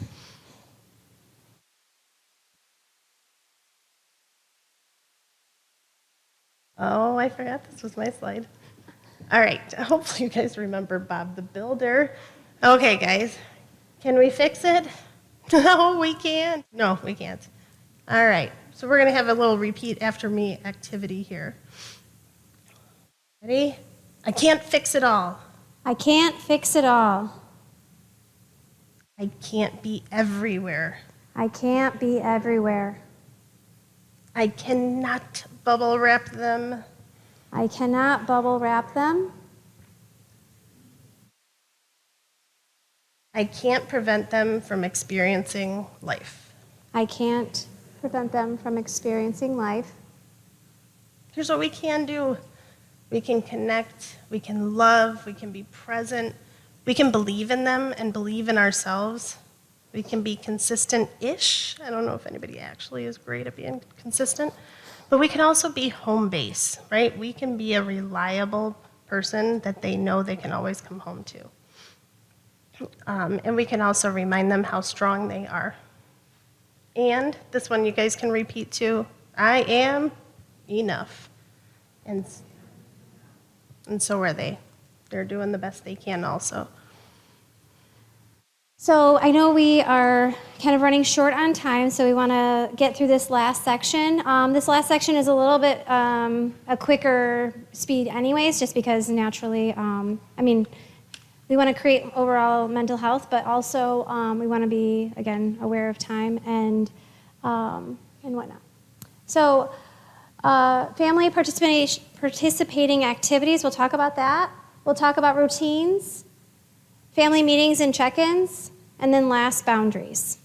Oh, I forgot this was my slide. All right, hopefully you guys remember Bob the Builder. Okay, guys, can we fix it? No, we can't. No, we can't. All right, so we're gonna have a little repeat after me activity here. Ready? I can't fix it all. I can't fix it all. I can't be everywhere. I can't be everywhere. I cannot bubble wrap them. I cannot bubble wrap them. I can't prevent them from experiencing life. I can't prevent them from experiencing life. Here's what we can do. We can connect, we can love, we can be present, we can believe in them and believe in ourselves. We can be consistent-ish. I don't know if anybody actually is great at being consistent, but we can also be home base, right? We can be a reliable person that they know they can always come home to. And we can also remind them how strong they are. And this one you guys can repeat too. I am enough. And so are they. They're doing the best they can also. So I know we are kind of running short on time, so we want to get through this last section. This last section is a little bit a quicker speed anyways, just because naturally, we want to create overall mental health, but also we want to be, again, aware of time and whatnot. So family participating activities, we'll talk about that. We'll talk about routines, family meetings and check-ins, and then last, boundaries.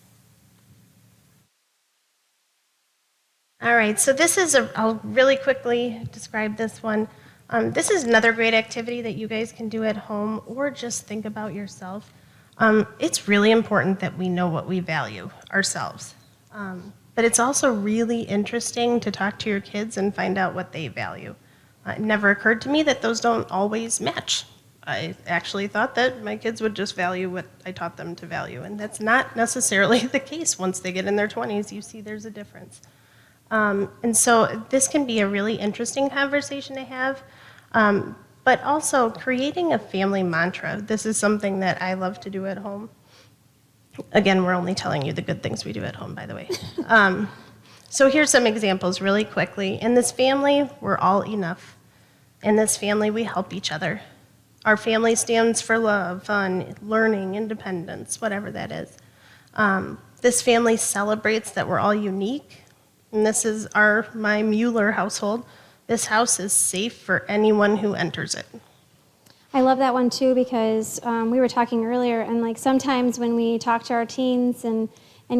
All right, so this is I'll really quickly describe this one. This is another great activity that you guys can do at home or just think about yourself. It's really important that we know what we value ourselves. But it's also really interesting to talk to your kids and find out what they value. It never occurred to me that those don't always match. I actually thought that my kids would just value what I taught them to value, and that's not necessarily the case. Once they get in their 20s, you see there's a difference. And so this can be a really interesting conversation to have. But also creating a family mantra. This is something that I love to do at home. Again, we're only telling you the good things we do at home, by the way. So here's some examples really quickly. In this family, we're all enough. In this family, we help each other. Our family stands for love, fun, learning, independence, whatever that is. This family celebrates that we're all unique. And this is my Mueller household. This house is safe for anyone who enters it. I love that one too because we were talking earlier, and like sometimes when we talk to our teens and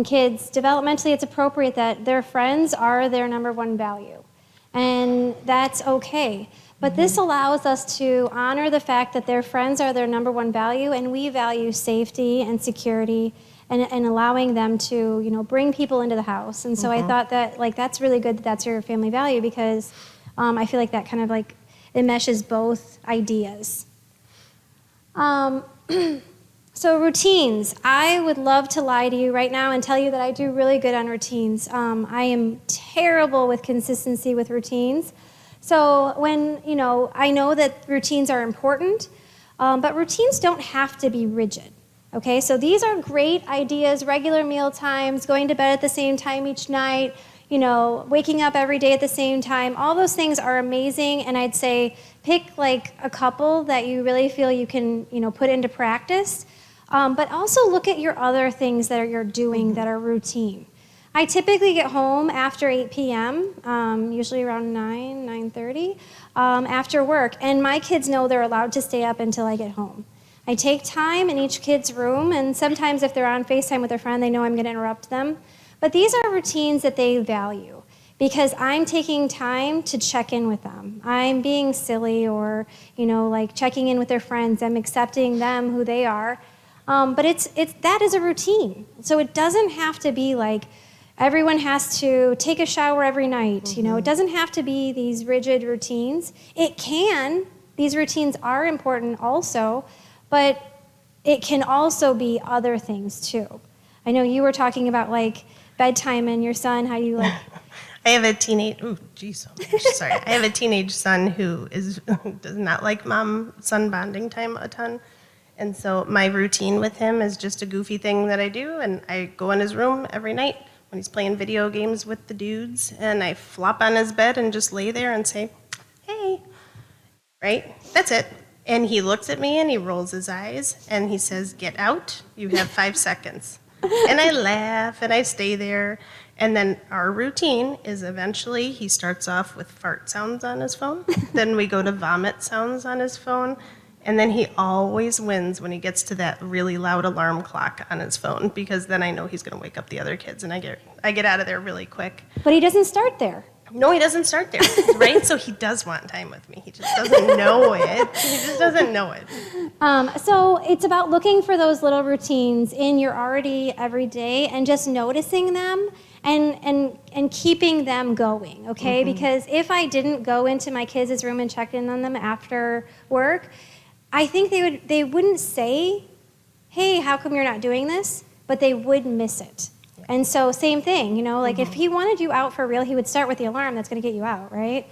kids, developmentally it's appropriate that their friends are their number one value, and that's okay. But this allows us to honor the fact that their friends are their number one value, and we value safety and security and allowing them to bring people into the house. And so I thought that that's really good that that's your family value because I feel like that kind of it meshes both ideas. So routines. I would love to lie to you right now and tell you that I do really good on routines. I am terrible with consistency with routines. So when, I know that routines are important, but routines don't have to be rigid. Okay, so these are great ideas, regular meal times, going to bed at the same time each night, waking up every day at the same time. All those things are amazing, and I'd say pick a couple that you really feel you can, put into practice. But also look at your other things that you're doing that are routine. I typically get home after 8 p.m., usually around 9:30, after work, and my kids know they're allowed to stay up until I get home. I take time in each kid's room, and sometimes if they're on FaceTime with a friend, they know I'm going to interrupt them. But these are routines that they value because I'm taking time to check in with them. I'm being silly or, checking in with their friends. I'm accepting them, who they are. But that is a routine. So it doesn't have to be everyone has to take a shower every night. It doesn't have to be these rigid routines. It can. These routines are important also, but it can also be other things too. I know you were talking about bedtime and your son, how you I have a teenage, sorry. I have a teenage son who does not like mom-son bonding time a ton. And so my routine with him is just a goofy thing that I do, and I go in his room every night when he's playing video games with the dudes, and I flop on his bed and just lay there and say, hey, right? That's it. And he looks at me and he rolls his eyes and he says, get out, you have 5 seconds. And I laugh and I stay there. And then our routine is eventually he starts off with fart sounds on his phone. Then we go to vomit sounds on his phone. And then he always wins when he gets to that really loud alarm clock on his phone because then I know he's going to wake up the other kids and I get out of there really quick. But he doesn't start there. No, he doesn't start there, right? So he does want time with me. He just doesn't know it. He just doesn't know it. So it's about looking for those little routines in your already everyday and just noticing them and keeping them going, okay? Because if I didn't go into my kids' room and check in on them after work, I think they wouldn't say, hey, how come you're not doing this? But they would miss it. And so same thing, if he wanted you out for real, he would start with the alarm that's going to get you out, right?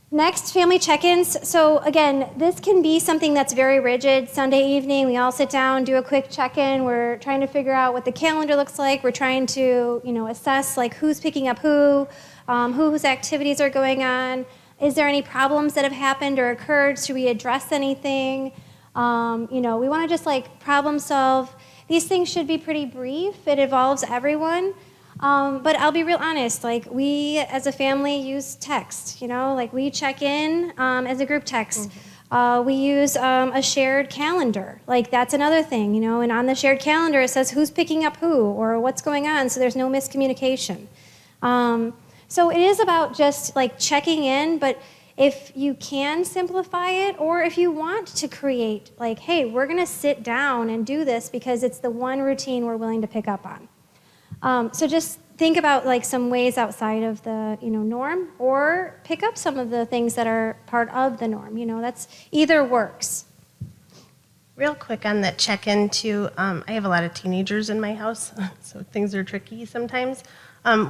Next, family check-ins. So again, this can be something that's very rigid. Sunday evening, we all sit down, do a quick check-in. We're trying to figure out what the calendar looks like. We're trying to, assess who's picking up whose activities are going on. Is there any problems that have happened or occurred? Should we address anything? We want to just problem solve. These things should be pretty brief. It involves everyone. But I'll be real honest, we as a family use text, we check in as a group text. We use a shared calendar. That's another thing, and on the shared calendar it says who's picking up who or what's going on so there's no miscommunication. So it is about just checking in, but if you can simplify it, or if you want to create, like, hey, we're going to sit down and do this because it's the one routine we're willing to pick up on. So just think about like some ways outside of the norm, or pick up some of the things that are part of the norm. That's either works. Real quick on that check-in too, I have a lot of teenagers in my house, so things are tricky sometimes.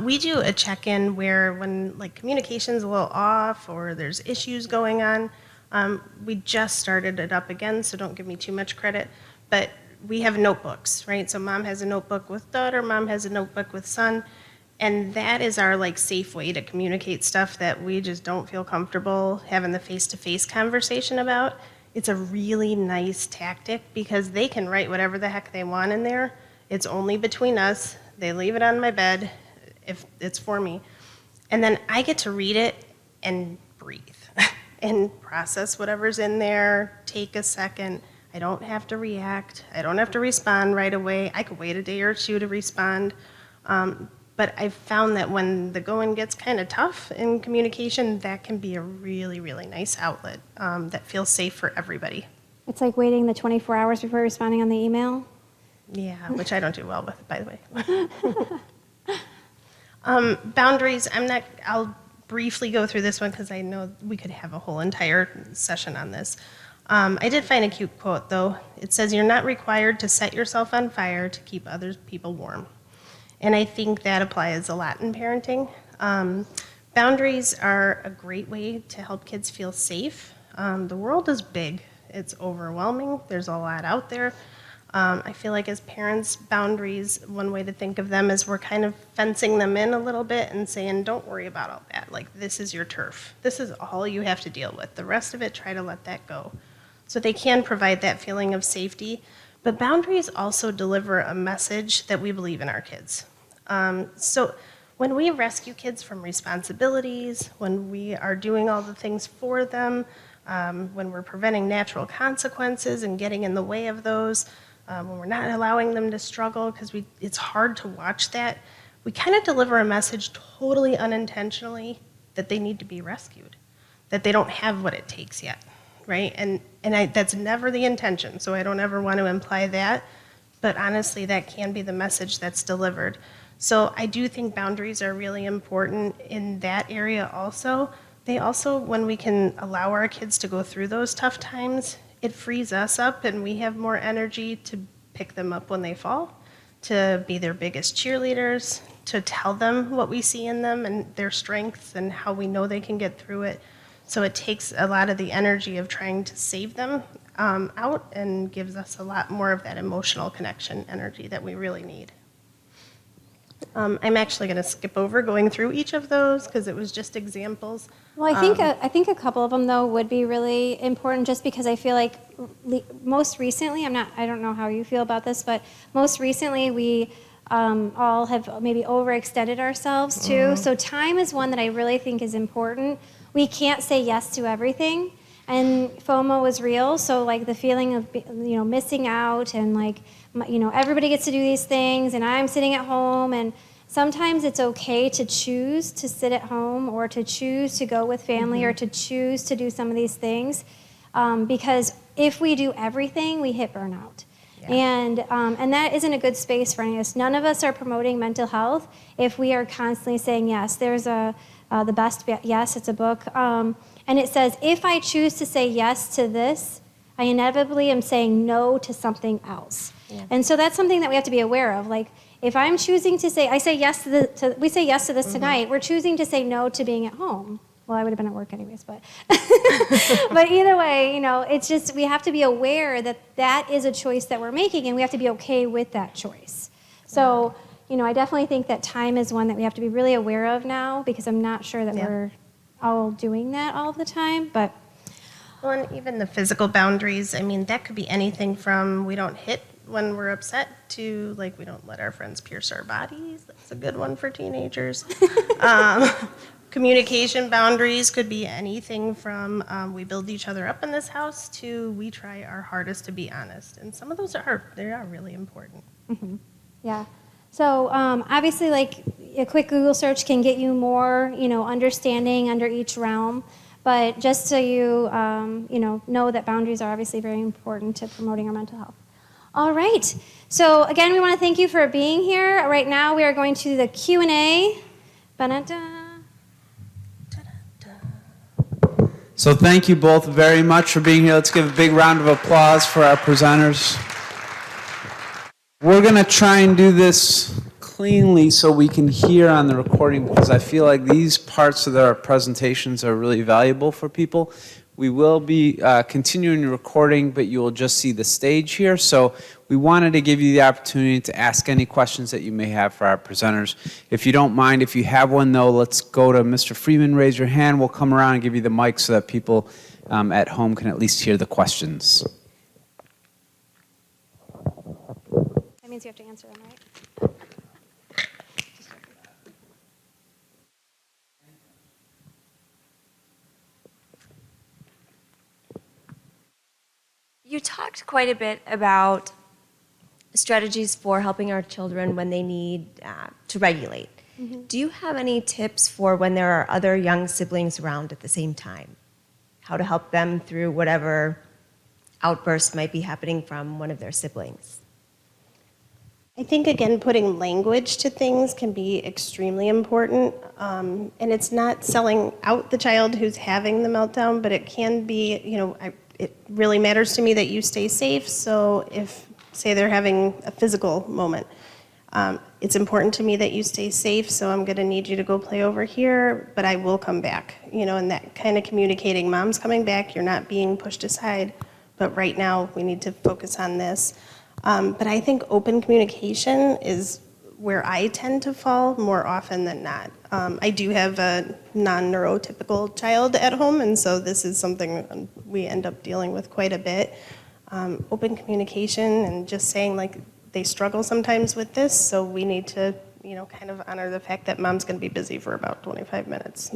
We do a check-in where when like communication's a little off or there's issues going on, we just started it up again, so don't give me too much credit, but we have notebooks, right? So mom has a notebook with daughter, mom has a notebook with son, and that is our like safe way to communicate stuff that we just don't feel comfortable having the face-to-face conversation about. It's a really nice tactic because they can write whatever the heck they want in there. It's only between us. They leave it on my bed if it's for me. And then I get to read it and breathe and process whatever's in there, take a second. I don't have to react. I don't have to respond right away. I could wait a day or two to respond. But I've found that when the going gets kind of tough in communication, that can be a really, really nice outlet that feels safe for everybody. It's like waiting the 24 hours before responding on the email. Yeah, which I don't do well with, by the way. Boundaries, I'll briefly go through this one because I know we could have a whole entire session on this. I did find a cute quote though. It says, "You're not required to set yourself on fire to keep other people warm." And I think that applies a lot in parenting. Boundaries are a great way to help kids feel safe. The world is big. It's overwhelming. There's a lot out there. I feel like as parents, boundaries, one way to think of them is we're kind of fencing them in a little bit and saying, don't worry about all that. Like, this is your turf. This is all you have to deal with. The rest of it, try to let that go. So they can provide that feeling of safety. But boundaries also deliver a message that we believe in our kids. So when we rescue kids from responsibilities, when we are doing all the things for them, when we're preventing natural consequences and getting in the way of those, when we're not allowing them to struggle because it's hard to watch that, we kind of deliver a message totally unintentionally that they need to be rescued, that they don't have what it takes yet, right? And that's never the intention, so I don't ever want to imply that, but honestly, that can be the message that's delivered. So I do think boundaries are really important in that area also. They also, when we can allow our kids to go through those tough times, it frees us up and we have more energy to pick them up when they fall, to be their biggest cheerleaders, to tell them what we see in them and their strengths and how we know they can get through it. So it takes a lot of the energy of trying to save them out and gives us a lot more of that emotional connection energy that we really need. I'm actually going to skip over going through each of those because it was just examples. Well, I think a couple of them though would be really important, just because I feel like most recently, I don't know how you feel about this, but most recently we all have maybe overextended ourselves too. Mm-hmm. So time is one that I really think is important. We can't say yes to everything, and FOMO is real. So like the feeling of missing out, and like everybody gets to do these things and I'm sitting at home, and sometimes it's okay to choose to sit at home or to choose to go with family, mm-hmm. or to choose to do some of these things, because if we do everything, we hit burnout. Yeah. And that isn't a good space for any of us. None of us are promoting mental health if we are constantly saying yes. There's The Best Yes, it's a book, and it says, if I choose to say yes to this, I inevitably am saying no to something else. Yeah. And so that's something that we have to be aware of. Like, if I'm choosing to say, we say yes to this mm-hmm. tonight, we're choosing to say no to being at home. Well, I would have been at work anyways, but but either way, it's just, we have to be aware that that is a choice that we're making, and we have to be okay with that choice. So, I definitely think that time is one that we have to be really aware of now, because I'm not sure that we're all doing that all the time, but. Well, and even the physical boundaries, that could be anything from we don't hit when we're upset to, like, we don't let our friends pierce our bodies. That's a good one for teenagers. Communication boundaries could be anything from we build each other up in this house to we try our hardest to be honest. And some of those are really important. Mm-hmm. Yeah. So obviously, like, a quick Google search can get you more, understanding under each realm. But just so you, know that boundaries are obviously very important to promoting our mental health. All right. So again, we want to thank you for being here. Right now, we are going to the Q&A. So thank you both very much for being here. Let's give a big round of applause for our presenters. We're going to try and do this cleanly so we can hear on the recording, because I feel like these parts of our presentations are really valuable for people. We will be continuing the recording, but you will just see the stage here. So we wanted to give you the opportunity to ask any questions that you may have for our presenters. If you don't mind, if you have one though, let's go to Mr. Freeman, raise your hand. We'll come around and give you the mic so that people at home can at least hear the questions. That means you have to answer them, right? You talked quite a bit about strategies for helping our children when they need to regulate. Mm-hmm. Do you have any tips for when there are other young siblings around at the same time? How to help them through whatever outburst might be happening from one of their siblings? I think, again, putting language to things can be extremely important. And it's not selling out the child who's having the meltdown, but it can be, it really matters to me that you stay safe. So if, say, they're having a physical moment, it's important to me that you stay safe. So I'm going to need you to go play over here, but I will come back. And that kind of communicating, mom's coming back, you're not being pushed aside, but right now we need to focus on this. But I think open communication is where I tend to fall more often than not. I do have a non-neurotypical child at home, and so this is something we end up dealing with quite a bit. Open communication and just saying, like, they struggle sometimes with this, so we need to, kind of honor the fact that mom's going to be busy for about 25 minutes.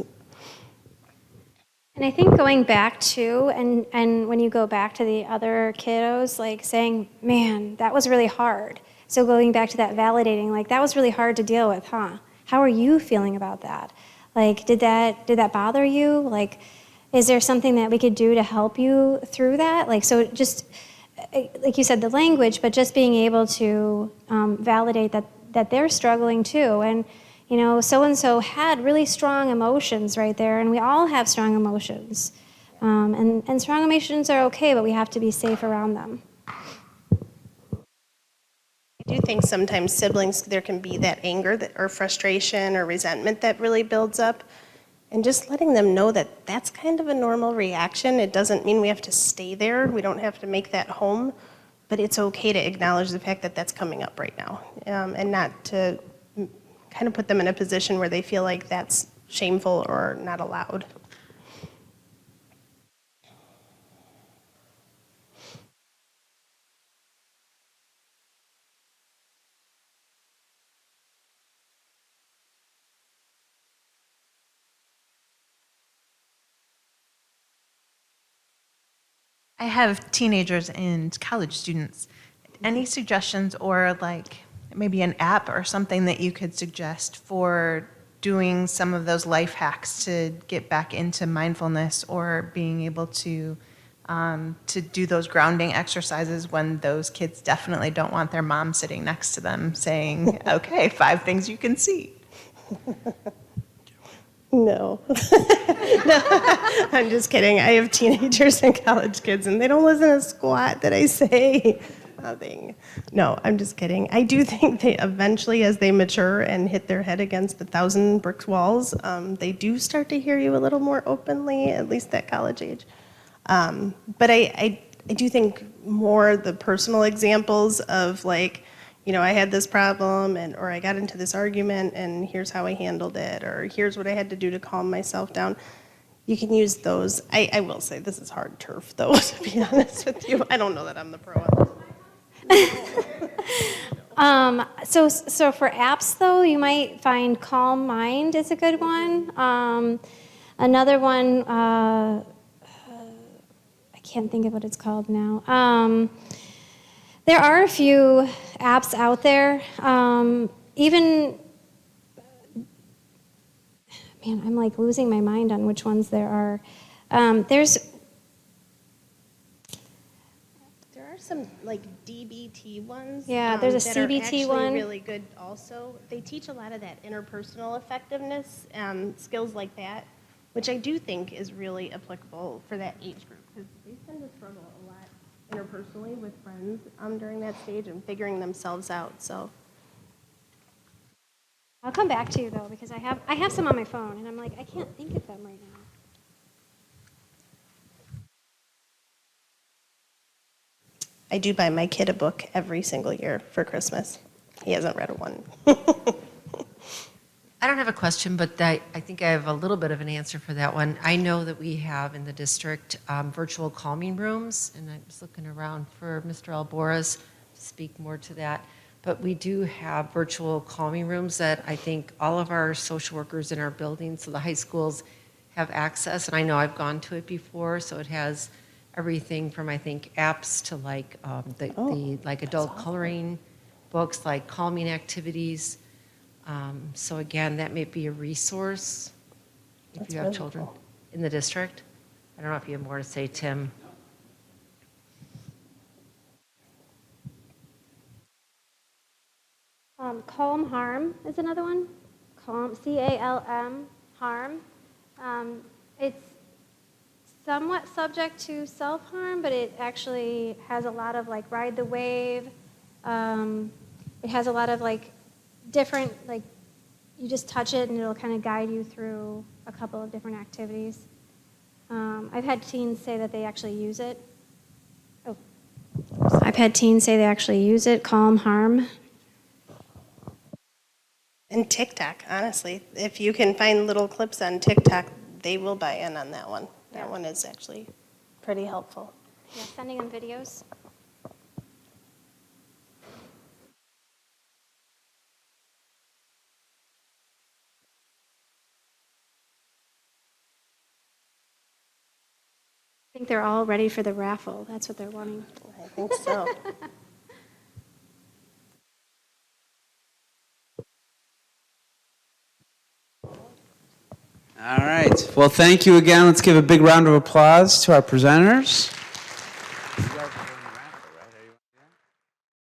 And I think going back to, and when you go back to the other kiddos, like saying, man, that was really hard. So going back to that validating, like, that was really hard to deal with, huh? How are you feeling about that? Like, did that bother you? Like, is there something that we could do to help you through that? Like, so just, like you said, the language, but just being able to validate that they're struggling too. And so-and-so had really strong emotions right there, and we all have strong emotions. And strong emotions are okay, but we have to be safe around them. I do think sometimes siblings, there can be that anger or frustration or resentment that really builds up. And just letting them know that that's kind of a normal reaction. It doesn't mean we have to stay there. We don't have to make that home. But it's okay to acknowledge the fact that that's coming up right now, and not to kind of put them in a position where they feel like that's shameful or not allowed. I have teenagers and college students. Any suggestions, or like maybe an app or something that you could suggest for doing some of those life hacks to get back into mindfulness, or being able to do those grounding exercises when those kids definitely don't want their mom sitting next to them saying, okay, 5 things you can see. No. No, I'm just kidding. I have teenagers and college kids, and they don't listen to squat that I say. Nothing. No, I'm just kidding. I do think they eventually, as they mature and hit their head against 1,000 brick walls, they do start to hear you a little more openly, at least at college age. But I do think more the personal examples of, like, I had this problem, or I got into this argument, and here's how I handled it, or here's what I had to do to calm myself down. You can use those. I will say this is hard turf, though, to be honest with you. I don't know that I'm the pro at this. So for apps, though, you might find Calm Mind is a good one. Another one, I can't think of what it's called now. There are a few apps out there. Even, man, I'm like losing my mind on which ones there are. There's There are some like DBT ones. Yeah, there's a that are CBT actually one. really good also. They teach a lot of that interpersonal effectiveness, skills like that, which I do think is really applicable for that age group because they tend to struggle a lot interpersonally with friends during that stage and figuring themselves out. So I'll come back to you though because I have some on my phone and I'm like I can't think of them right now. I do buy my kid a book every single year for Christmas. He hasn't read one. I don't have a question, but I think I have a little bit of an answer for that one. I know that we have in the district virtual calming rooms, and I was looking around for Mr. Alboras to speak more to that. But we do have virtual calming rooms that I think all of our social workers in our buildings, so the high schools, have access. And I know I've gone to it before, so it has everything from I think apps to like the like adult coloring books, like calming activities. So again, that may be a resource if you have children in the district. I don't know if you have more to say, Tim. Calm Harm is another one. Calm, CALM, Harm. It's somewhat subject to self-harm, but it actually has a lot of like ride the wave. It has a lot of like different, like you just touch it and it'll kind of guide you through a couple of different activities. I've had teens say that they actually use it. Oh, I've had teens say they actually use it, Calm Harm. And TikTok, honestly, if you can find little clips on TikTok, they will buy in on that one. That one is actually pretty helpful. Yeah, sending them videos. I think they're all ready for the raffle. That's what they're wanting. I think so. All right. Well, thank you again. Let's give a big round of applause to our presenters.